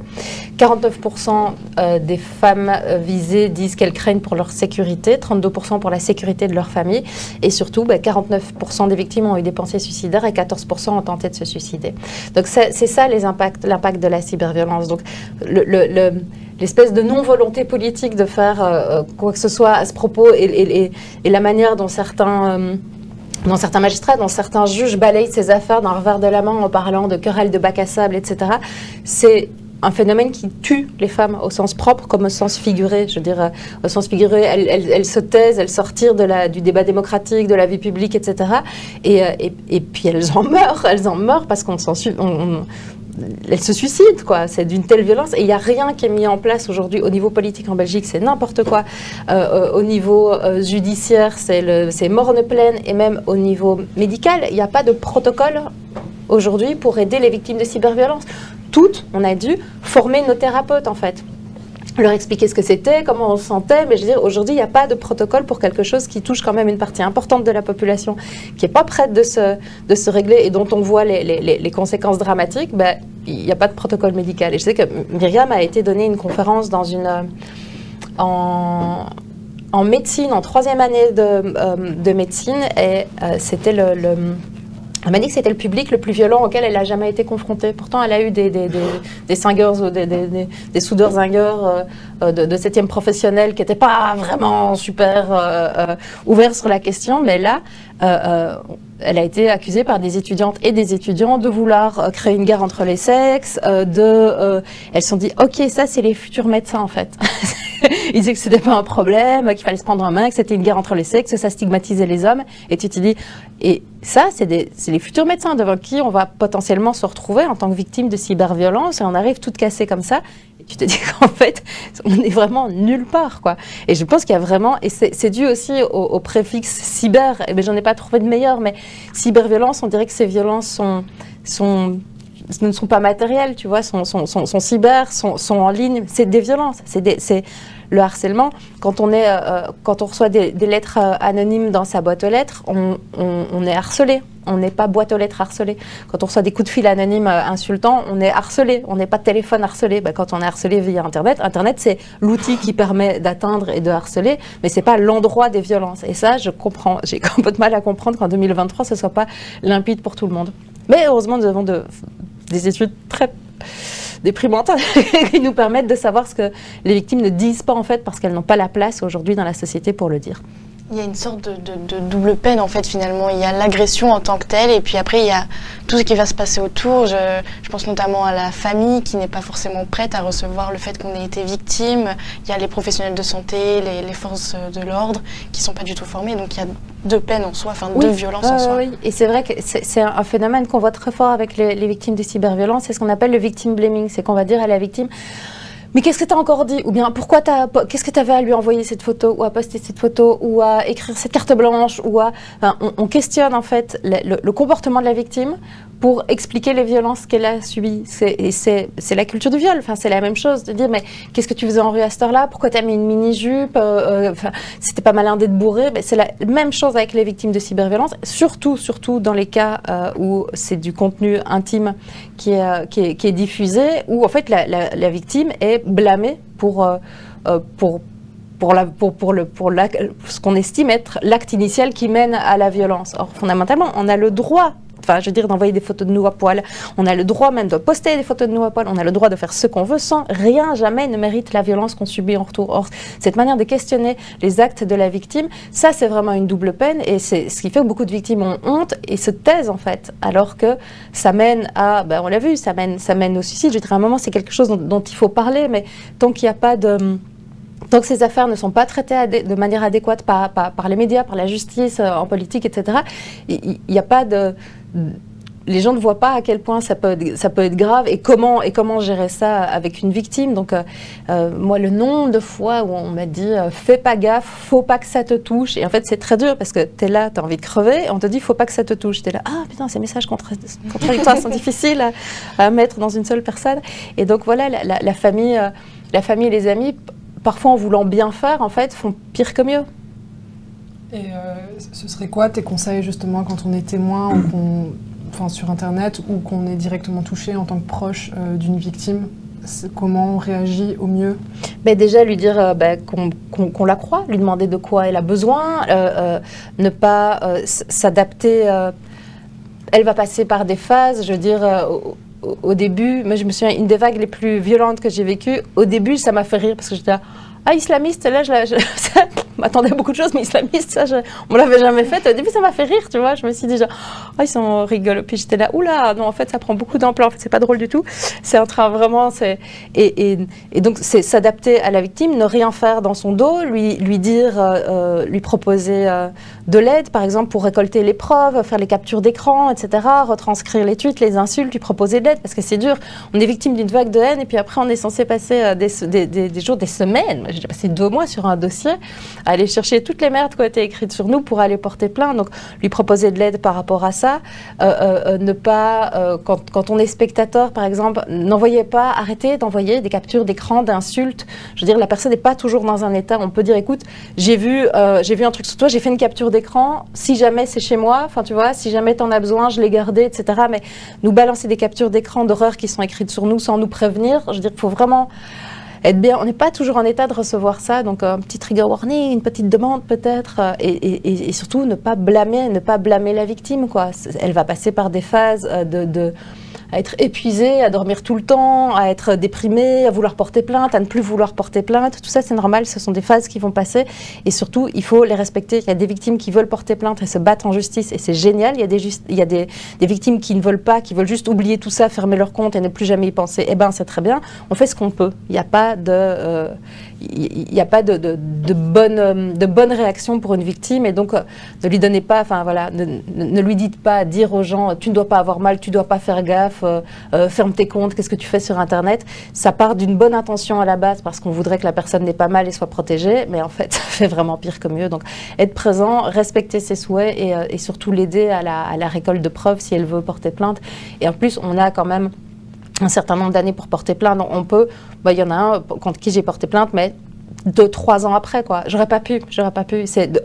49% des femmes visées disent qu'elles craignent pour leur sécurité, 32% pour la sécurité de leur famille. Et surtout, 49% des victimes ont eu des pensées suicidaires et 14% ont tenté de se suicider. Donc c'est ça l'impact de la cyberviolence. Donc l'espèce de non-volonté politique de faire quoi que ce soit à ce propos et la manière dont certains magistrats, dont certains juges balayent ces affaires d'un revers de la main en parlant de querelles de bac à sable, etc., c'est un phénomène qui tue les femmes au sens propre comme au sens figuré. Je veux dire, au sens figuré, elles se taisent, elles sortent du débat démocratique, de la vie publique, etc. Et puis elles en meurent parce elles se suicident, quoi. C'est d'une telle violence. Et il n'y a rien qui est mis en place aujourd'hui au niveau politique en Belgique. C'est n'importe quoi. Au niveau judiciaire, c'est morne pleine. Et même au niveau médical, il n'y a pas de protocole aujourd'hui pour aider les victimes de cyberviolence. On a dû former nos thérapeutes, en fait. Leur expliquer ce que c'était, comment on se sentait, mais je veux dire, aujourd'hui, il n'y a pas de protocole pour quelque chose qui touche quand même une partie importante de la population, qui n'est pas prête de se régler et dont on voit les conséquences dramatiques. Il n'y a pas de protocole médical. Et je sais que Myriam a été donner une conférence en médecine, en 3e année de médecine, et c'était elle m'a dit que c'était le public le plus violent auquel elle n'a jamais été confrontée. Pourtant, elle a eu des singers ou des soudeurs zingueurs de 7e professionnel qui n'étaient pas vraiment super ouverts sur la question. Mais là, elle a été accusée par des étudiantes et des étudiants de vouloir créer une guerre entre les sexes. Elles se sont dit, OK, ça, c'est les futurs médecins, en fait. il disait que c'était pas un problème, qu'il fallait se prendre en main, que c'était une guerre entre les sexes, que ça stigmatisait les hommes. Et tu te dis, et ça, c'est les futurs médecins devant qui on va potentiellement se retrouver en tant que victime de cyberviolence, et on arrive toutes cassées comme ça. Et tu te dis qu'en fait, on est vraiment nulle part, quoi. Et je pense qu'il y a vraiment, et c'est dû aussi au préfixe cyber, et bien, j'en ai pas trouvé de meilleur, mais cyberviolence, on dirait que ces violences ne sont pas matérielles, tu vois, sont cyber, sont en ligne, c'est des violences, c'est le harcèlement. Quand on reçoit des lettres anonymes dans sa boîte aux lettres, on est harcelé. On n'est pas boîte aux lettres harcelée. Quand on reçoit des coups de fil anonymes insultants, on est harcelé. On n'est pas téléphone harcelé. Ben, quand on est harcelé via Internet, Internet, c'est l'outil qui permet d'atteindre et de harceler, mais c'est pas l'endroit des violences. Et ça, je comprends. J'ai un peu de mal à comprendre qu'en 2023, ce soit pas limpide pour tout le monde. Mais heureusement, nous avons des études très déprimantes qui nous permettent de savoir ce que les victimes ne disent pas en fait parce qu'elles n'ont pas la place aujourd'hui dans la société pour le dire. Il y a une sorte de double peine en fait finalement. Il y a l'agression en tant que telle et puis après il y a tout ce qui va se passer autour. Je pense notamment à la famille qui n'est pas forcément prête à recevoir le fait qu'on ait été victime. Il y a les professionnels de santé, les forces de l'ordre qui ne sont pas du tout formés. Donc il y a deux peines en soi, enfin deux violences en soi. Oui, et c'est vrai que c'est un phénomène qu'on voit très fort avec les victimes de cyberviolence. C'est ce qu'on appelle le victim blaming. C'est qu'on va dire à la victime: mais qu'est-ce que tu as encore dit? Ou bien, qu'est-ce que tu avais à lui envoyer cette photo, ou à poster cette photo, ou à écrire cette carte blanche, enfin, on questionne en fait le comportement de la victime pour expliquer les violences qu'elle a subies. C'est la culture du viol, enfin, c'est la même chose, de dire, mais qu'est-ce que tu faisais en rue à cette heure-là? Pourquoi tu as mis une mini-jupe? C'était pas malin d'être bourré. C'est la même chose avec les victimes de cyberviolence, surtout dans les cas où c'est du contenu intime qui est diffusé, où en fait la victime est blâmée pour ce qu'on estime être l'acte initial qui mène à la violence. Or, fondamentalement, on a le droit, enfin, je veux dire, d'envoyer des photos de nous à poil, on a le droit même de poster des photos de nous à poil, on a le droit de faire ce qu'on veut sans rien, jamais ne mérite la violence qu'on subit en retour. Or, cette manière de questionner les actes de la victime, ça, c'est vraiment une double peine, et c'est ce qui fait que beaucoup de victimes ont honte et se taisent, en fait, alors que ça mène à, on l'a vu, ça mène au suicide. Je dirais, à un moment, c'est quelque chose dont il faut parler, mais tant qu'il n'y a pas de... Tant que ces affaires ne sont pas traitées de manière adéquate par les médias, par la justice, en politique, etc., il n'y a pas de... Les gens ne voient pas à quel point ça peut être grave et comment gérer ça avec une victime. Donc, moi, le nombre de fois où on m'a dit « fais pas gaffe, faut pas que ça te touche ». Et en fait, c'est très dur parce que tu es là, tu as envie de crever, et on te dit « faut pas que ça te touche ». Tu es là « ah putain, ces messages contradictoires sont difficiles à mettre dans une seule personne ». Et donc, voilà, la famille et les amis, parfois en voulant bien faire, en fait, font pire que mieux. Et ce serait quoi tes conseils justement quand on est témoin ou sur Internet ou qu'on est directement touché en tant que proche d'une victime? Comment on réagit au mieux? Déjà, lui dire qu'on la croit, lui demander de quoi elle a besoin, ne pas s'adapter. Elle va passer par des phases, je veux dire... Au début, moi je me souviens, une des vagues les plus violentes que j'ai vécues, au début ça m'a fait rire parce que j'étais là, ah, islamiste, là je m'attendais à beaucoup de choses, mais islamiste, ça on l'avait jamais fait. Au début ça m'a fait rire, tu vois, je me suis dit genre, ah, ils sont rigolos, puis j'étais là, oula, non en fait ça prend beaucoup d'ampleur, en fait c'est pas drôle du tout, c'est en train vraiment, et donc c'est s'adapter à la victime, ne rien faire dans son dos, lui dire, lui proposer de l'aide par exemple pour récolter les preuves, faire les captures d'écran, etc., retranscrire les tweets, les insultes, lui proposer de l'aide parce que c'est dur, on est victime d'une vague de haine et puis après on est censé passer des jours, des semaines. J'ai passé 2 mois sur un dossier, à aller chercher toutes les merdes qui ont été écrites sur nous pour aller porter plainte. Donc, lui proposer de l'aide par rapport à ça. Ne pas, quand on est spectateur, par exemple, arrêtez d'envoyer des captures d'écran, d'insultes. Je veux dire, la personne n'est pas toujours dans un état. On peut dire, écoute, j'ai vu un truc sur toi, j'ai fait une capture d'écran. Si jamais c'est chez moi, enfin, tu vois, si jamais t'en as besoin, je l'ai gardé, etc. Mais nous balancer des captures d'écran d'horreur qui sont écrites sur nous sans nous prévenir, je veux dire, il faut vraiment... être bien, on n'est pas toujours en état de recevoir ça, donc un petit trigger warning, une petite demande peut-être, et surtout ne pas blâmer la victime, quoi. Elle va passer par des phases à être épuisée, à dormir tout le temps, à être déprimée, à vouloir porter plainte, à ne plus vouloir porter plainte. Tout ça, c'est normal, ce sont des phases qui vont passer. Et surtout, il faut les respecter. Il y a des victimes qui veulent porter plainte et se battre en justice, et c'est génial. Il y a des victimes qui ne veulent pas, qui veulent juste oublier tout ça, fermer leur compte et ne plus jamais y penser. Eh bien, c'est très bien. On fait ce qu'on peut. Il n'y a pas de... il n'y a pas de bonne réaction pour une victime, et donc ne lui donnez pas, enfin voilà, ne lui dites pas, dire aux gens tu ne dois pas avoir mal, tu ne dois pas faire gaffe, ferme tes comptes, qu'est-ce que tu fais sur Internet. Ça part d'une bonne intention à la base parce qu'on voudrait que la personne n'ait pas mal et soit protégée, mais en fait ça fait vraiment pire que mieux. Donc être présent, respecter ses souhaits et surtout l'aider à la récolte de preuves si elle veut porter plainte. Et en plus on a quand même un certain nombre d'années pour porter plainte. Donc on peut, il y en a un contre qui j'ai porté plainte, mais 2-3 ans après, quoi. J'aurais pas pu.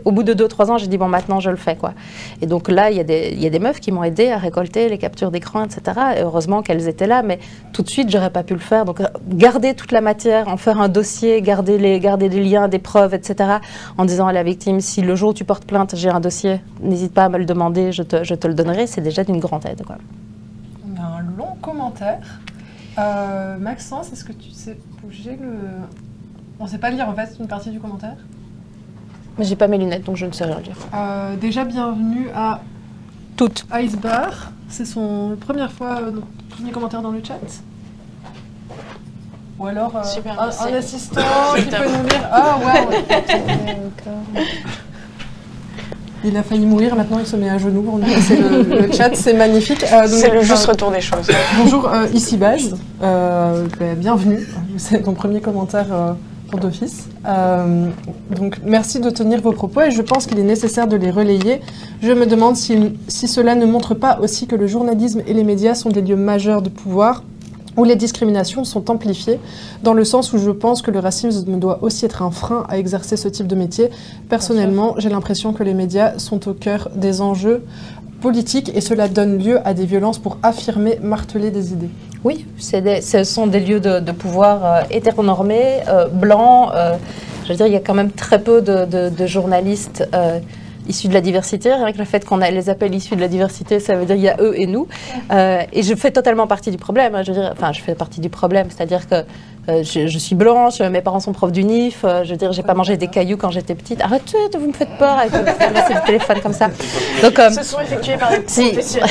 Au bout de 2-3 ans, j'ai dit, bon, maintenant, je le fais, quoi. Et donc là, il y a des meufs qui m'ont aidé à récolter les captures d'écran, etc. Et heureusement qu'elles étaient là, mais tout de suite, j'aurais pas pu le faire. Donc, garder toute la matière, en faire un dossier, garder des liens, des preuves, etc. En disant à la victime, si le jour où tu portes plainte, j'ai un dossier, n'hésite pas à me le demander, je te le donnerai. C'est déjà d'une grande aide, quoi. On a un long commentaire. Maxence, est-ce que tu sais bouger le... On ne sait pas lire en fait une partie du commentaire. Mais j'ai pas mes lunettes, donc je ne sais rien lire. Déjà, bienvenue à Toutes. Icebar. C'est son première fois, premier commentaire dans le chat. Ou alors un assistant qui peut nous lire. Ah ouais. Il a failli mourir, maintenant il se met à genoux pour nous passer le chat, c'est magnifique. C'est le juste retour des choses. Bonjour Ici Baz, bienvenue, c'est ton premier commentaire pour d'office. Donc merci de tenir vos propos et je pense qu'il est nécessaire de les relayer. Je me demande si cela ne montre pas aussi que le journalisme et les médias sont des lieux majeurs de pouvoir où les discriminations sont amplifiées, dans le sens où je pense que le racisme doit aussi être un frein à exercer ce type de métier. Personnellement, j'ai l'impression que les médias sont au cœur des enjeux politiques et cela donne lieu à des violences pour affirmer, marteler des idées. Oui, ce sont des lieux de pouvoir hétéronormés, blancs. Je veux dire, il y a quand même très peu de journalistes issus de la diversité. Avec le fait qu'on les appelle issus de la diversité, ça veut dire il y a eux et nous. Et je fais totalement partie du problème. Hein, je veux dire, enfin, je fais partie du problème, c'est-à-dire que je suis blanche, mes parents sont profs d'UNIF, je veux dire, j'ai pas mangé des cailloux quand j'étais petite. Arrêtez, vous me faites peur avec le téléphone comme ça. Donc, ce sont effectués par des professionnels.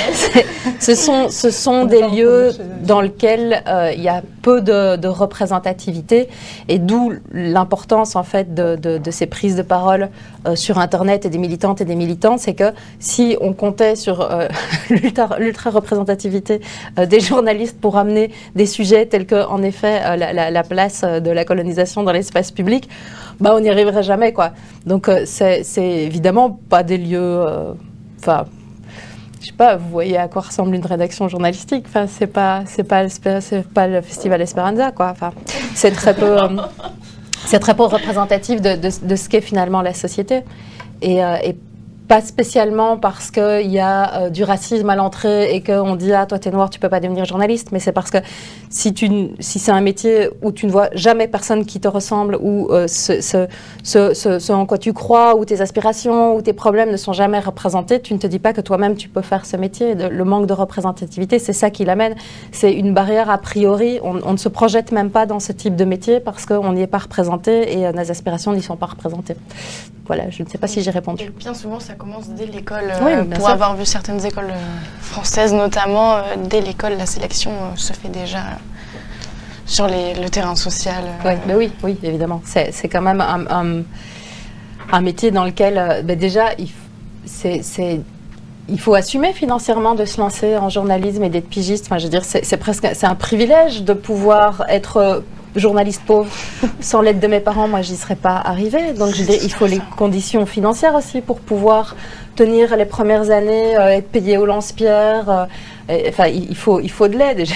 Ce sont des lieux dans lesquels il y a peu de représentativité et d'où l'importance en fait de ces prises de parole sur Internet et des militantes et des militants, c'est que si on comptait sur l'ultra-représentativité des journalistes pour amener des sujets tels que, en effet, la place de la colonisation dans l'espace public, bah, on n'y arriverait jamais, quoi. Donc c'est évidemment pas des lieux... Enfin, je sais pas, vous voyez à quoi ressemble une rédaction journalistique. Enfin, c'est pas le festival Esperanza, quoi. Enfin, c'est très peu représentatif de ce qu'est finalement la société. Et pas spécialement parce qu'il y a du racisme à l'entrée et qu'on dit « Ah, toi, t'es noir, tu peux pas devenir journaliste », mais c'est parce que si c'est un métier où tu ne vois jamais personne qui te ressemble, ou ce en quoi tu crois, ou tes aspirations, ou tes problèmes ne sont jamais représentés, tu ne te dis pas que toi-même tu peux faire ce métier. Le manque de représentativité, c'est ça qui l'amène. C'est une barrière a priori. On ne se projette même pas dans ce type de métier parce qu'on n'y est pas représenté et nos aspirations n'y sont pas représentées. Voilà, je ne sais pas si j'ai répondu. Et bien souvent, ça commence dès l'école. Oui, pour avoir vu certaines écoles françaises notamment, dès l'école, la sélection se fait déjà sur le terrain social. Oui, évidemment. C'est quand même un métier dans lequel, déjà, il faut assumer financièrement de se lancer en journalisme et d'être pigiste. Enfin, je veux dire, c'est un privilège de pouvoir être journaliste pauvre. Sans l'aide de mes parents, moi, j'y serais pas arrivée. Donc, je veux dire, il faut les conditions financières aussi pour pouvoir tenir les premières années, être payé au lance-pierre. Enfin, il faut de l'aide.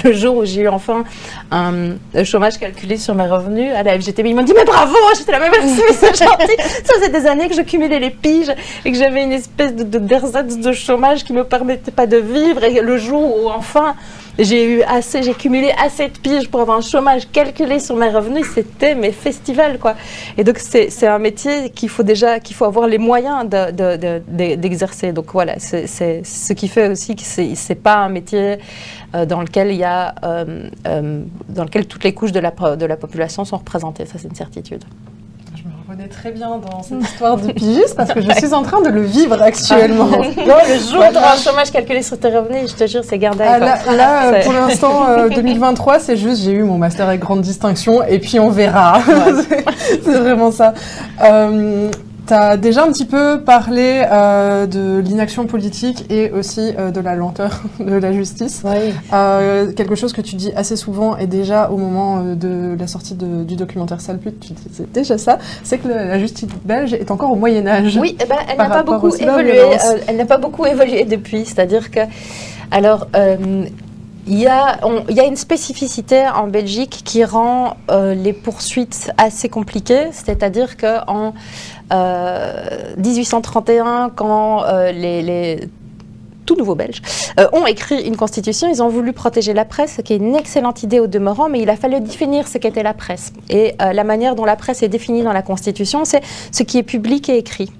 Le jour où j'ai eu enfin un chômage calculé sur mes revenus à la FGTB, ils m'ont dit « Mais bravo !» J'étais là, « Mais merci, c'est gentil !» Ça faisait des années que je cumulais les piges et que j'avais une espèce d'ersatz de chômage qui ne me permettait pas de vivre. Et le jour où enfin j'ai cumulé assez de piges pour avoir un chômage calculé sur mes revenus, c'était mes festivals, quoi. Et donc c'est un métier qu'il faut avoir les moyens d'exercer. Donc voilà, c'est ce qui fait aussi que c'est pas un métier dans lequel il y a dans lequel toutes les couches de la population sont représentées. Ça, c'est une certitude. Je me reconnais très bien dans cette histoire de pigiste parce que je suis en train de le vivre actuellement. Non, le jour où tu auras un chômage calculé sur tes revenus, je te jure, c'est gardé. Là pour l'instant, 2023, c'est juste, j'ai eu mon master avec grande distinction et puis on verra. Ouais. C'est vraiment ça. Tu as déjà un petit peu parlé de l'inaction politique et aussi de la lenteur de la justice. Oui. Quelque chose que tu dis assez souvent et déjà au moment de la sortie du documentaire Salput, tu disais déjà ça, c'est que la justice belge est encore au Moyen-Âge. Oui, elle n'a pas beaucoup évolué. Elle n'a pas beaucoup évolué depuis, c'est-à-dire que... Alors... il y a une spécificité en Belgique qui rend les poursuites assez compliquées, c'est-à-dire qu'en 1831, quand les tout nouveaux Belges, ont écrit une constitution. Ils ont voulu protéger la presse, ce qui est une excellente idée au demeurant, mais il a fallu définir ce qu'était la presse. Et la manière dont la presse est définie dans la Constitution, c'est ce qui est public et écrit.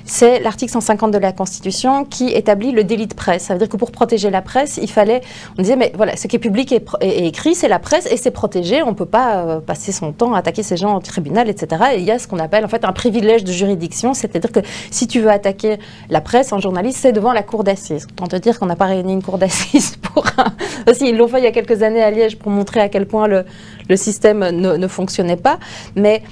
C'est l'article 150 de la Constitution qui établit le délit de presse. Ça veut dire que pour protéger la presse, il fallait... On disait, mais voilà, ce qui est public et écrit, c'est la presse et c'est protégé. On ne peut pas passer son temps à attaquer ces gens au tribunal, etc. Et il y a ce qu'on appelle en fait un privilège de juridiction, c'est-à-dire que si tu veux attaquer la presse, un journaliste, c'est devant la cour d'assises. Autant te dire qu'on n'a pas réuni une cour d'assises pour aussi, ils l'ont fait il y a quelques années à Liège pour montrer à quel point le système ne fonctionnait pas. Mais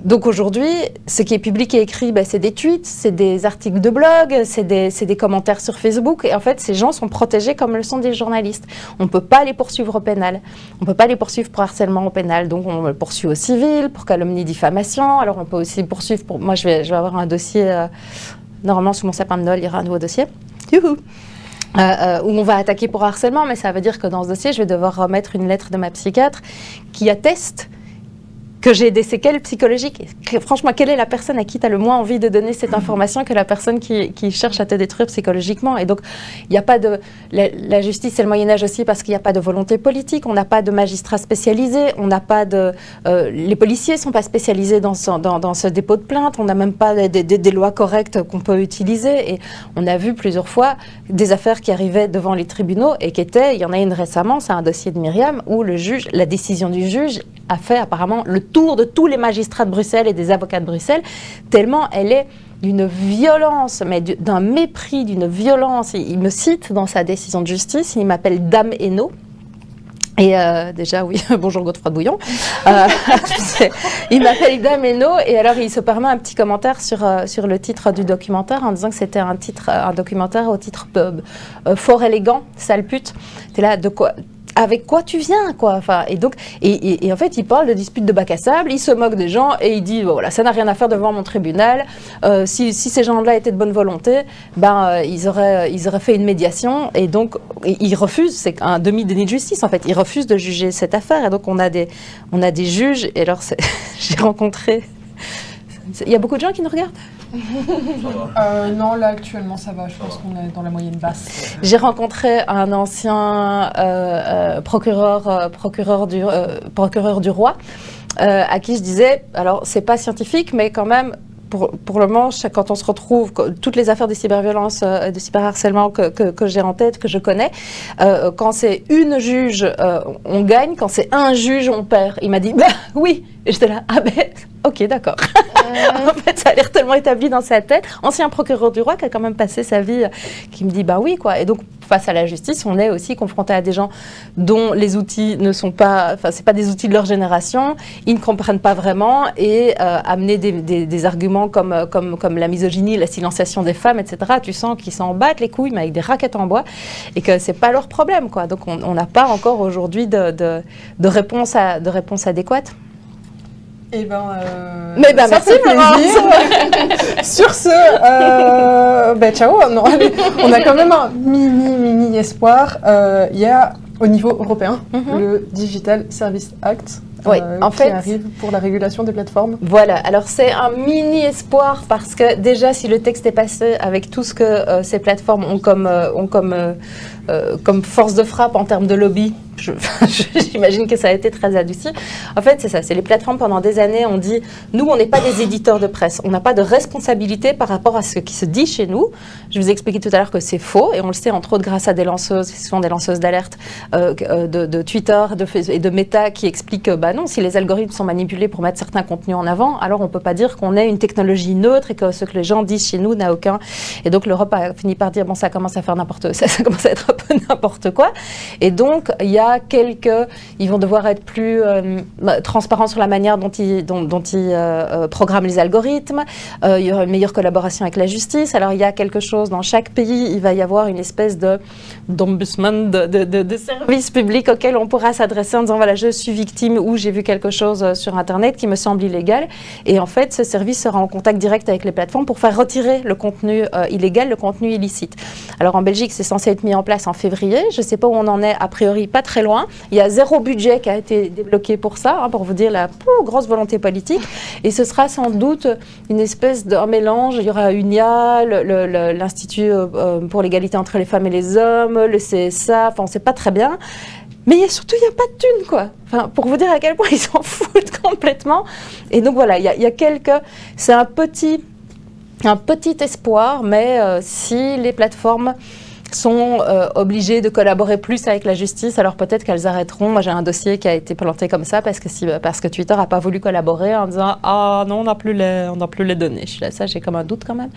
donc aujourd'hui, ce qui est public et écrit, c'est des tweets, c'est des articles de blog, c'est des commentaires sur Facebook. Et en fait, ces gens sont protégés comme le sont des journalistes. On ne peut pas les poursuivre au pénal. On ne peut pas les poursuivre pour harcèlement au pénal. Donc on le poursuit au civil, pour calomnie, diffamation. Alors on peut aussi poursuivre pour... Moi, je vais avoir un dossier... normalement, sous mon sapin de Noël, il y aura un nouveau dossier. Youhou. Où on va attaquer pour harcèlement, mais ça veut dire que dans ce dossier, je vais devoir remettre une lettre de ma psychiatre qui atteste que j'ai des séquelles psychologiques. Franchement, quelle est la personne à qui tu as le moins envie de donner cette information que la personne qui cherche à te détruire psychologiquement? Et donc, il n'y a pas de... La justice, c'est le Moyen-Âge aussi parce qu'il n'y a pas de volonté politique, on n'a pas de magistrats spécialisés, on n'a pas de... les policiers ne sont pas spécialisés dans ce dépôt de plainte, on n'a même pas des lois correctes qu'on peut utiliser. Et on a vu plusieurs fois des affaires qui arrivaient devant les tribunaux et qui étaient... Il y en a une récemment, c'est un dossier de Myriam, où le juge, la décision du juge a fait apparemment le tour de tous les magistrats de Bruxelles et des avocats de Bruxelles, tellement elle est d'une violence, mais d'un mépris, d'une violence. Il me cite dans sa décision de justice, il m'appelle Dame Hainaut. Et déjà, oui, bonjour Godefroy de Bouillon. Il m'appelle Dame Hainaut et alors il se permet un petit commentaire sur le titre du documentaire en disant que c'était un documentaire au titre fort élégant, sale pute. T'es là, de quoi? Avec quoi tu viens, quoi. Enfin, et donc, et en fait, il parle de dispute de bac à sable, il se moque des gens et il dit, voilà, ça n'a rien à faire devant mon tribunal. Si ces gens-là étaient de bonne volonté, ils auraient fait une médiation et donc ils refusent. C'est un demi-déni de justice en fait. Ils refusent de juger cette affaire et donc on a des juges. Et alors, j'ai rencontré. Il y a beaucoup de gens qui nous regardent. Non, là actuellement ça va, je pense qu'on est dans la moyenne basse. J'ai rencontré un ancien procureur du roi à qui je disais, alors c'est pas scientifique mais quand même pour le moment, quand on se retrouve, toutes les affaires de cyberviolence, de cyberharcèlement que j'ai en tête, que je connais, quand c'est une juge, on gagne, quand c'est un juge, on perd. Il m'a dit, oui. Et j'étais là, ok, d'accord. En fait, ça a l'air tellement établi dans sa tête. Ancien procureur du roi qui a quand même passé sa vie, qui me dit, oui, quoi. Et donc, face à la justice, on est aussi confronté à des gens dont les outils ne sont pas, enfin, c'est pas des outils de leur génération, ils ne comprennent pas vraiment et amener des arguments comme la misogynie, la silenciation des femmes, etc. Tu sens qu'ils s'en battent les couilles, mais avec des raquettes en bois et que c'est pas leur problème, quoi. Donc, on n'a pas encore aujourd'hui de réponse adéquate. Eh ben, mais merci plaisir. Sur ce, ciao. On a quand même un mini espoir. Il y a au niveau européen le Digital Service Act. Qui arrive pour la régulation des plateformes. Voilà, alors c'est un mini espoir parce que déjà si le texte est passé avec tout ce que ces plateformes ont comme force de frappe en termes de lobby j'imagine que ça a été très adouci. En fait, c'est ça, c'est les plateformes pendant des années ont dit, nous, on n'est pas des éditeurs de presse, on n'a pas de responsabilité par rapport à ce qui se dit chez nous. Je vous ai expliqué tout à l'heure que c'est faux, et on le sait entre autres grâce à des lanceuses, ce sont des lanceuses d'alerte de Twitter et de Meta qui expliquent que bah non, si les algorithmes sont manipulés pour mettre certains contenus en avant, alors on ne peut pas dire qu'on ait une technologie neutre et que ce que les gens disent chez nous n'a aucun. Et donc l'Europe a fini par dire, bon, ça commence à faire ça commence à être un peu n'importe quoi. Et donc, il y a ils vont devoir être plus transparents sur la manière dont ils programment les algorithmes. Il y aura une meilleure collaboration avec la justice. Alors, il y a quelque chose dans chaque pays, il va y avoir une espèce d'ombudsman, de service public auquel on pourra s'adresser en disant, voilà, je suis victime ou j'ai vu quelque chose sur Internet qui me semble illégal. Et en fait, ce service sera en contact direct avec les plateformes pour faire retirer le contenu illégal, le contenu illicite. Alors, en Belgique, c'est censé être mis en place en février. Je ne sais pas où on en est, a priori, pas très loin. Il y a 0 budget qui a été débloqué pour ça, pour vous dire la grosse volonté politique. Et ce sera sans doute une espèce d'un mélange. Il y aura UNIA, l'Institut pour l'égalité entre les femmes et les hommes, le CSA, enfin on ne sait pas très bien. Mais surtout, il n'y a pas de thunes, quoi. Enfin, pour vous dire à quel point ils s'en foutent complètement. Et donc voilà, il y a quelques... C'est un petit espoir, mais si les plateformes sont obligées de collaborer plus avec la justice, alors peut-être qu'elles arrêteront. Moi, j'ai un dossier qui a été planté comme ça parce que Twitter n'a pas voulu collaborer en disant « Ah non, on n'a plus les données ». Je suis là, ça, j'ai comme un doute quand même.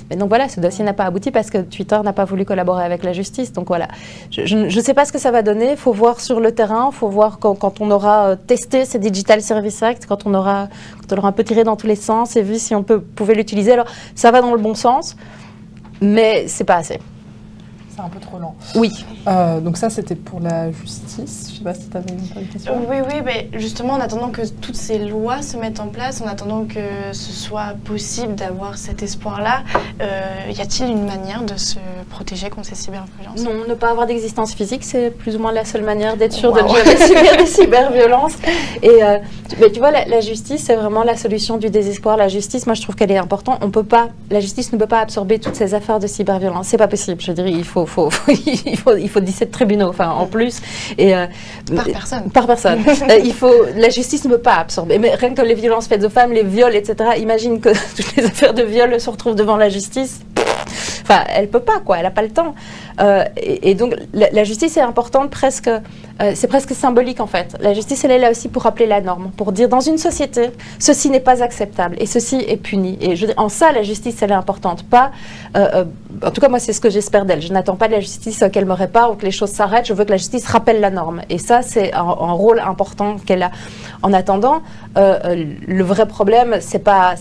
Mais donc voilà, ce dossier n'a pas abouti parce que Twitter n'a pas voulu collaborer avec la justice. Donc voilà, je ne sais pas ce que ça va donner. Il faut voir sur le terrain, il faut voir quand on aura testé ces Digital Services Act, quand on l'aura un peu tiré dans tous les sens et vu si on pouvait l'utiliser. Alors, ça va dans le bon sens, mais c'est pas assez. C'est un peu trop lent. Oui. Donc ça, c'était pour la justice. Je ne sais pas si tu avais une question. Oui, mais justement, en attendant que toutes ces lois se mettent en place, en attendant que ce soit possible d'avoir cet espoir-là, y a-t-il une manière de se protéger contre ces cyberviolences? Non, ne pas avoir d'existence physique, c'est plus ou moins la seule manière d'être sûr de ne jamais subir des cyberviolences. Et mais tu vois, la justice, c'est vraiment la solution du désespoir. La justice, moi, je trouve qu'elle est importante. La justice ne peut pas absorber toutes ces affaires de cyberviolence. C'est pas possible. Je dirais, il faut 17 tribunaux, enfin en plus. Et, par personne. Par personne. La justice ne peut pas absorber. Mais rien que les violences faites aux femmes, les viols, etc. Imagine que toutes les affaires de viol se retrouvent devant la justice. Enfin, elle peut pas, quoi. Elle n'a pas le temps. Et donc, la justice est importante presque... c'est presque symbolique, en fait. La justice, elle est là aussi pour rappeler la norme, pour dire, dans une société, ceci n'est pas acceptable et ceci est puni. Et en ça, la justice, elle est importante. Pas... en tout cas, moi, c'est ce que j'espère d'elle. Je n'attends pas de la justice qu'elle me répare ou que les choses s'arrêtent. Je veux que la justice rappelle la norme. Et ça, c'est un rôle important qu'elle a. En attendant, le vrai problème, c'est pas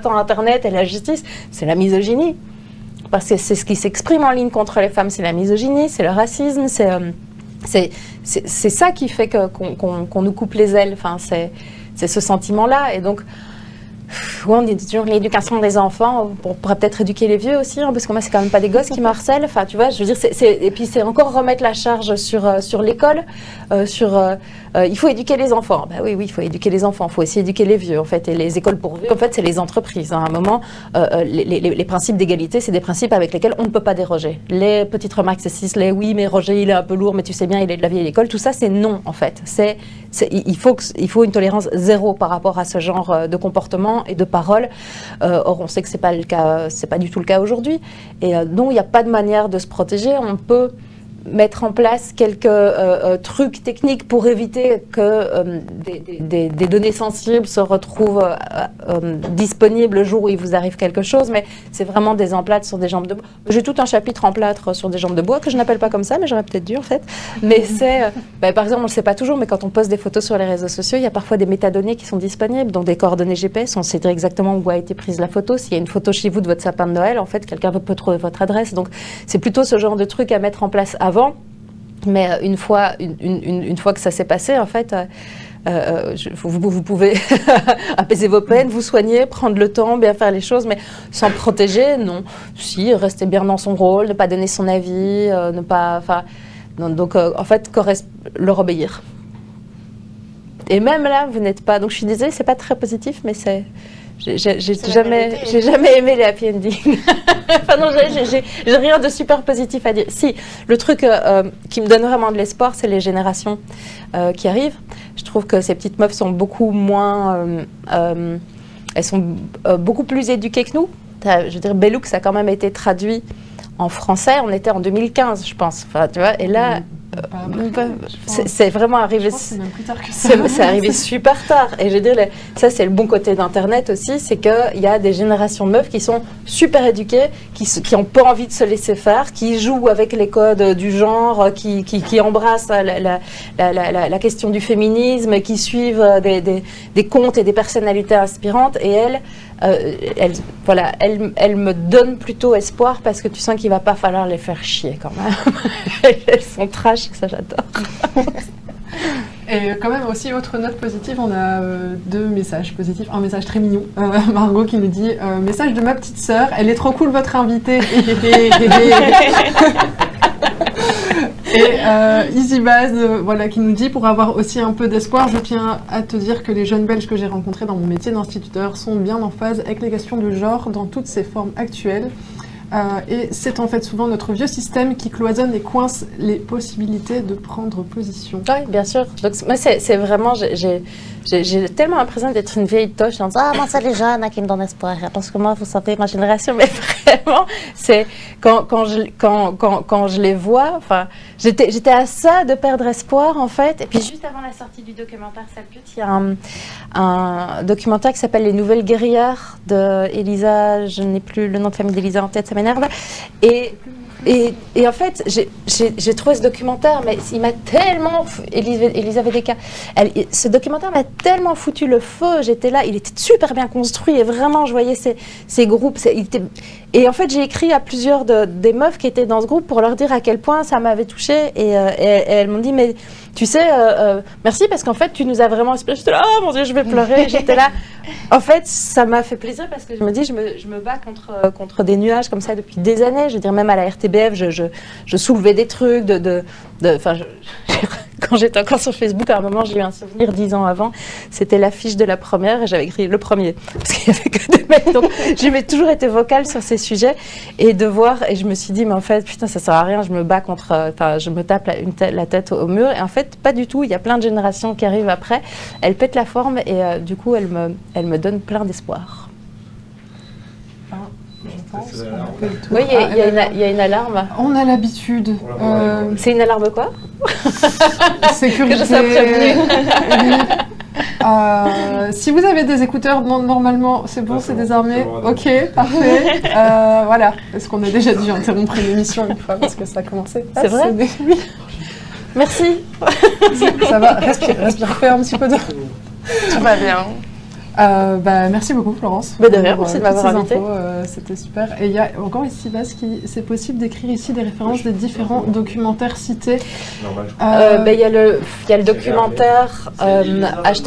tant Internet et la justice, c'est la misogynie. Parce que c'est ce qui s'exprime en ligne contre les femmes, c'est la misogynie, c'est le racisme, c'est ça qui fait qu'on nous coupe les ailes. Enfin, c'est ce sentiment-là. Et donc, on dit toujours l'éducation des enfants, on pourrait peut-être éduquer les vieux aussi, hein, parce que moi, c'est quand même pas des gosses qui me harcèlent. Enfin, tu vois, je veux dire, et puis c'est encore remettre la charge sur l'école, il faut éduquer les enfants. Ben oui, il faut éduquer les enfants, il faut aussi éduquer les vieux, en fait. Et les écoles pour vieux, en fait, c'est les entreprises. Hein. À un moment, les principes d'égalité, c'est des principes avec lesquels on ne peut pas déroger. Les petites remarques sexistes, oui, mais Roger, il est un peu lourd, mais tu sais bien, il est de la vieille école, tout ça, c'est non, en fait. Il faut une tolérance zéro par rapport à ce genre de comportement et de paroles. Or, on sait que c'est pas le cas, c'est pas du tout le cas aujourd'hui. Et donc, il n'y a pas de manière de se protéger. On peut mettre en place quelques trucs techniques pour éviter que des données sensibles se retrouvent disponibles le jour où il vous arrive quelque chose, mais c'est vraiment des emplâtres sur des jambes de bois. J'ai tout un chapitre en plâtre sur des jambes de bois que je n'appelle pas comme ça, mais j'aurais peut-être dû en fait. Mais c'est, par exemple, on ne le sait pas toujours, mais quand on poste des photos sur les réseaux sociaux, il y a parfois des métadonnées qui sont disponibles, donc des coordonnées GPS, on sait dire exactement où a été prise la photo. S'il y a une photo chez vous de votre sapin de Noël, en fait, quelqu'un peut trouver votre adresse. Donc c'est plutôt ce genre de truc à mettre en place avant. Mais une fois que ça s'est passé, en fait, vous pouvez apaiser vos peines, vous soigner, prendre le temps, bien faire les choses, mais sans protéger, non. Si, rester bien dans son rôle, ne pas donner son avis, ne pas... Donc, en fait, leur obéir. Et même là, vous n'êtes pas... Donc, je suis désolée, c'est pas très positif, mais j'ai jamais aimé les happy endings. Enfin non, j'ai rien de super positif à dire. Si, le truc qui me donne vraiment de l'espoir, c'est les générations qui arrivent. Je trouve que ces petites meufs sont beaucoup moins... elles sont beaucoup plus éduquées que nous. Je veux dire, Bellouk, ça a quand même été traduit en français. On était en 2015, je pense. Enfin, tu vois, et là... c'est vraiment arrivé. C'est même plus tard que ça. C'est arrivé super tard. Et je veux dire, ça c'est le bon côté d'Internet aussi, c'est qu'il y a des générations de meufs qui sont super éduquées, qui n'ont pas envie de se laisser faire, qui jouent avec les codes du genre, qui embrassent la question du féminisme, qui suivent des contes et des personnalités inspirantes. Et elles me donnent plutôt espoir parce que tu sens qu'il ne va pas falloir les faire chier quand même. Elles sont trash, ça j'adore. Et quand même aussi, autre note positive, on a deux messages positifs. Un message très mignon, Margot qui nous dit message de ma petite sœur, elle est trop cool votre invitée. Et EasyBaz, voilà, qui nous dit pour avoir aussi un peu d'espoir, je tiens à te dire que les jeunes Belges que j'ai rencontrés dans mon métier d'instituteur sont bien en phase avec les questions de genre dans toutes ses formes actuelles. Et c'est en fait souvent notre vieux système qui cloisonne et coince les possibilités de prendre position. Oui, bien sûr. Donc, moi, c'est vraiment... J'ai tellement l'impression d'être une vieille toche en disant « Ah, moi, c'est les jeunes qui me donnent espoir. Parce que moi, vous savez, ma génération... » Mais vraiment, c'est... Quand je les vois... Enfin, j'étais à ça de perdre espoir, en fait. Et puis, juste avant la sortie du documentaire Salput, il y a un documentaire qui s'appelle « Les Nouvelles Guerrières » de Elisa... Je n'ai plus le nom de famille d'Elisa en tête, ça m'énerve. Et en fait, j'ai trouvé ce documentaire, mais il m'a tellement... Elisa Vedeka, ce documentaire m'a tellement foutu le feu. J'étais là, il était super bien construit et vraiment, je voyais ces groupes. Et en fait, j'ai écrit à plusieurs des meufs qui étaient dans ce groupe pour leur dire à quel point ça m'avait touchée. Et elles m'ont dit, mais tu sais, merci parce qu'en fait, tu nous as vraiment inspiré. J'étais là, oh mon Dieu, je vais pleurer. J'étais là. En fait, ça m'a fait plaisir parce que je me dis, je me bats contre des nuages comme ça depuis des années. Je veux dire, même à la RTBF, je soulevais des trucs quand j'étais encore sur Facebook, à un moment, j'ai eu un souvenir 10 ans avant. C'était l'affiche de la première et j'avais écrit le premier. Parce qu'il n'y avait que des mecs. Donc, j'ai toujours été vocale sur ces sujets. Et je me suis dit, mais en fait, putain, ça sert à rien. Je me bats je me tape la tête au mur. Et en fait, pas du tout. Il y a plein de générations qui arrivent après. Elles pètent la forme et du coup, elles me donnent plein d'espoir. Je pense qu'on a fait le tour. Oui, il y a une alarme. On a l'habitude. C'est une alarme quoi? Sécurité. Que je sois prévenue. Si vous avez des écouteurs, normalement, c'est bon, c'est désarmé. Ok, parfait. Voilà. Est-ce qu'on a déjà dû interrompre l'émission une fois parce que ça a commencé? C'est vrai? Oui. Merci. Ça va, respire, fais un petit peu de... Tout va bien. Merci beaucoup Florence. De rien, merci de m'avoir invité. C'était super. Et il y a encore ici, c'est possible d'écrire ici des références des différents documentaires cités. Il y a le documentaire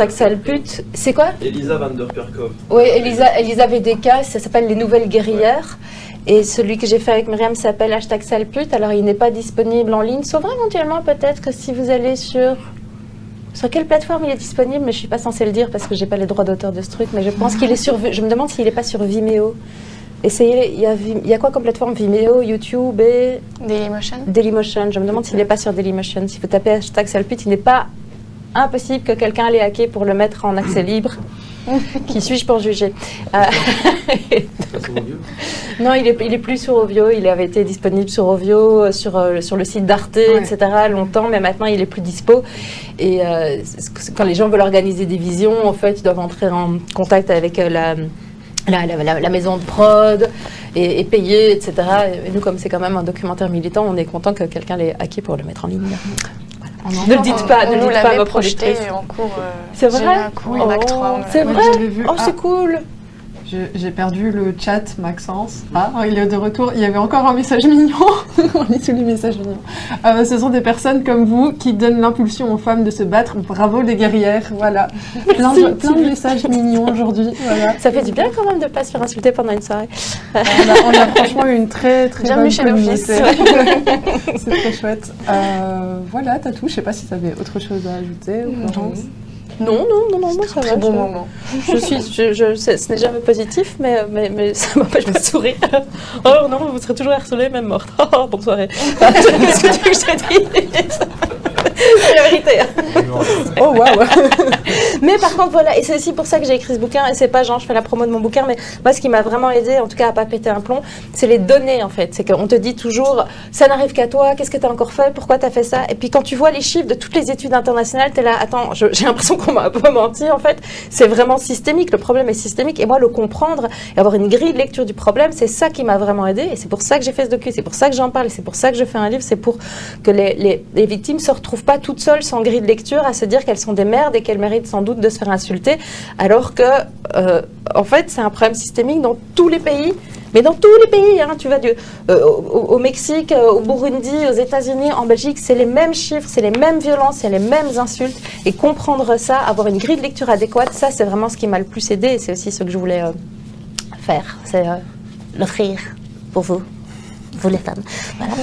#Salput. C'est quoi? Elisa van der Kerkhoff. Oui, Elisa Vedeka, ça s'appelle Les Nouvelles Guerrières. Et celui que j'ai fait avec Myriam s'appelle #Salput. Alors il n'est pas disponible en ligne, sauf éventuellement peut-être que si vous allez sur quelle plateforme il est disponible, mais je ne suis pas censée le dire parce que je n'ai pas les droits d'auteur de ce truc, mais je pense qu'il est sur... Je me demande s'il n'est pas sur Vimeo. Essayez, il y a quoi comme plateforme? Vimeo, YouTube et... Dailymotion. Je me demande s'il n'est pas sur Dailymotion. Si vous tapez #Salput, il n'est pas impossible que quelqu'un l'ait hacké pour le mettre en accès libre. Qui suis-je pour juger? Non, il est plus sur Ovio. Il avait été disponible sur Ovio, sur le site d'Arte, etc. longtemps, mais maintenant il est plus dispo. Et quand les gens veulent organiser des visions, en fait, ils doivent entrer en contact avec la maison de prod et payer, etc. Et nous, comme c'est quand même un documentaire militant, on est content que quelqu'un l'ait hacké pour le mettre en ligne. Ne le dites pas, à ma projeté en cours. C'est vrai? En Bac 3. C'est vrai? Oh, c'est cool. J'ai perdu le chat, Maxence. Ah, il est de retour. Il y avait encore un message mignon. On lit tous les messages mignons. Ce sont des personnes comme vous qui donnent l'impulsion aux femmes de se battre. Bravo les guerrières. Voilà. Plein de messages mignons aujourd'hui. Voilà. Ça fait du bien quand même de ne pas se faire insulter pendant une soirée. On a franchement eu une très bonne communauté. C'est très chouette. Voilà, Tatou, je ne sais pas si tu avais autre chose à ajouter. Non, moi ça va. Très bon moment. Ce n'est jamais positif, mais ça m'empêche pas de sourire. Oh non, vous serez toujours harcelée, même morte. Oh, bonne soirée. Qu'est-ce que tu veux que je te dise? C'est la vérité. Oh waouh. Mais par contre, voilà, et c'est aussi pour ça que j'ai écrit ce bouquin, et c'est pas genre je fais la promo de mon bouquin, mais moi ce qui m'a vraiment aidé, en tout cas à pas péter un plomb, c'est les données en fait. C'est qu'on te dit toujours, ça n'arrive qu'à toi, qu'est-ce que tu as encore fait, pourquoi tu as fait ça? Et puis quand tu vois les chiffres de toutes les études internationales, tu es là, attends, j'ai l'impression qu'on m'a un peu menti en fait. C'est vraiment systémique, le problème est systémique, et moi le comprendre et avoir une grille de lecture du problème, c'est ça qui m'a vraiment aidé, et c'est pour ça que j'ai fait ce docu, c'est pour ça que j'en parle, et c'est pour ça que je fais un livre, c'est pour que les victimes se retrouvent pas toutes seules sans grille de lecture à se dire qu'elles sont des merdes et qu'elles méritent sans doute de se faire insulter, alors que en fait c'est un problème systémique dans tous les pays, mais dans tous les pays, hein, tu vas au Mexique, au Burundi, aux États-Unis, en Belgique, c'est les mêmes chiffres, c'est les mêmes violences, c'est les mêmes insultes, et comprendre ça, avoir une grille de lecture adéquate, ça c'est vraiment ce qui m'a le plus aidé, et c'est aussi ce que je voulais faire, c'est l'offrir pour vous les femmes. Voilà.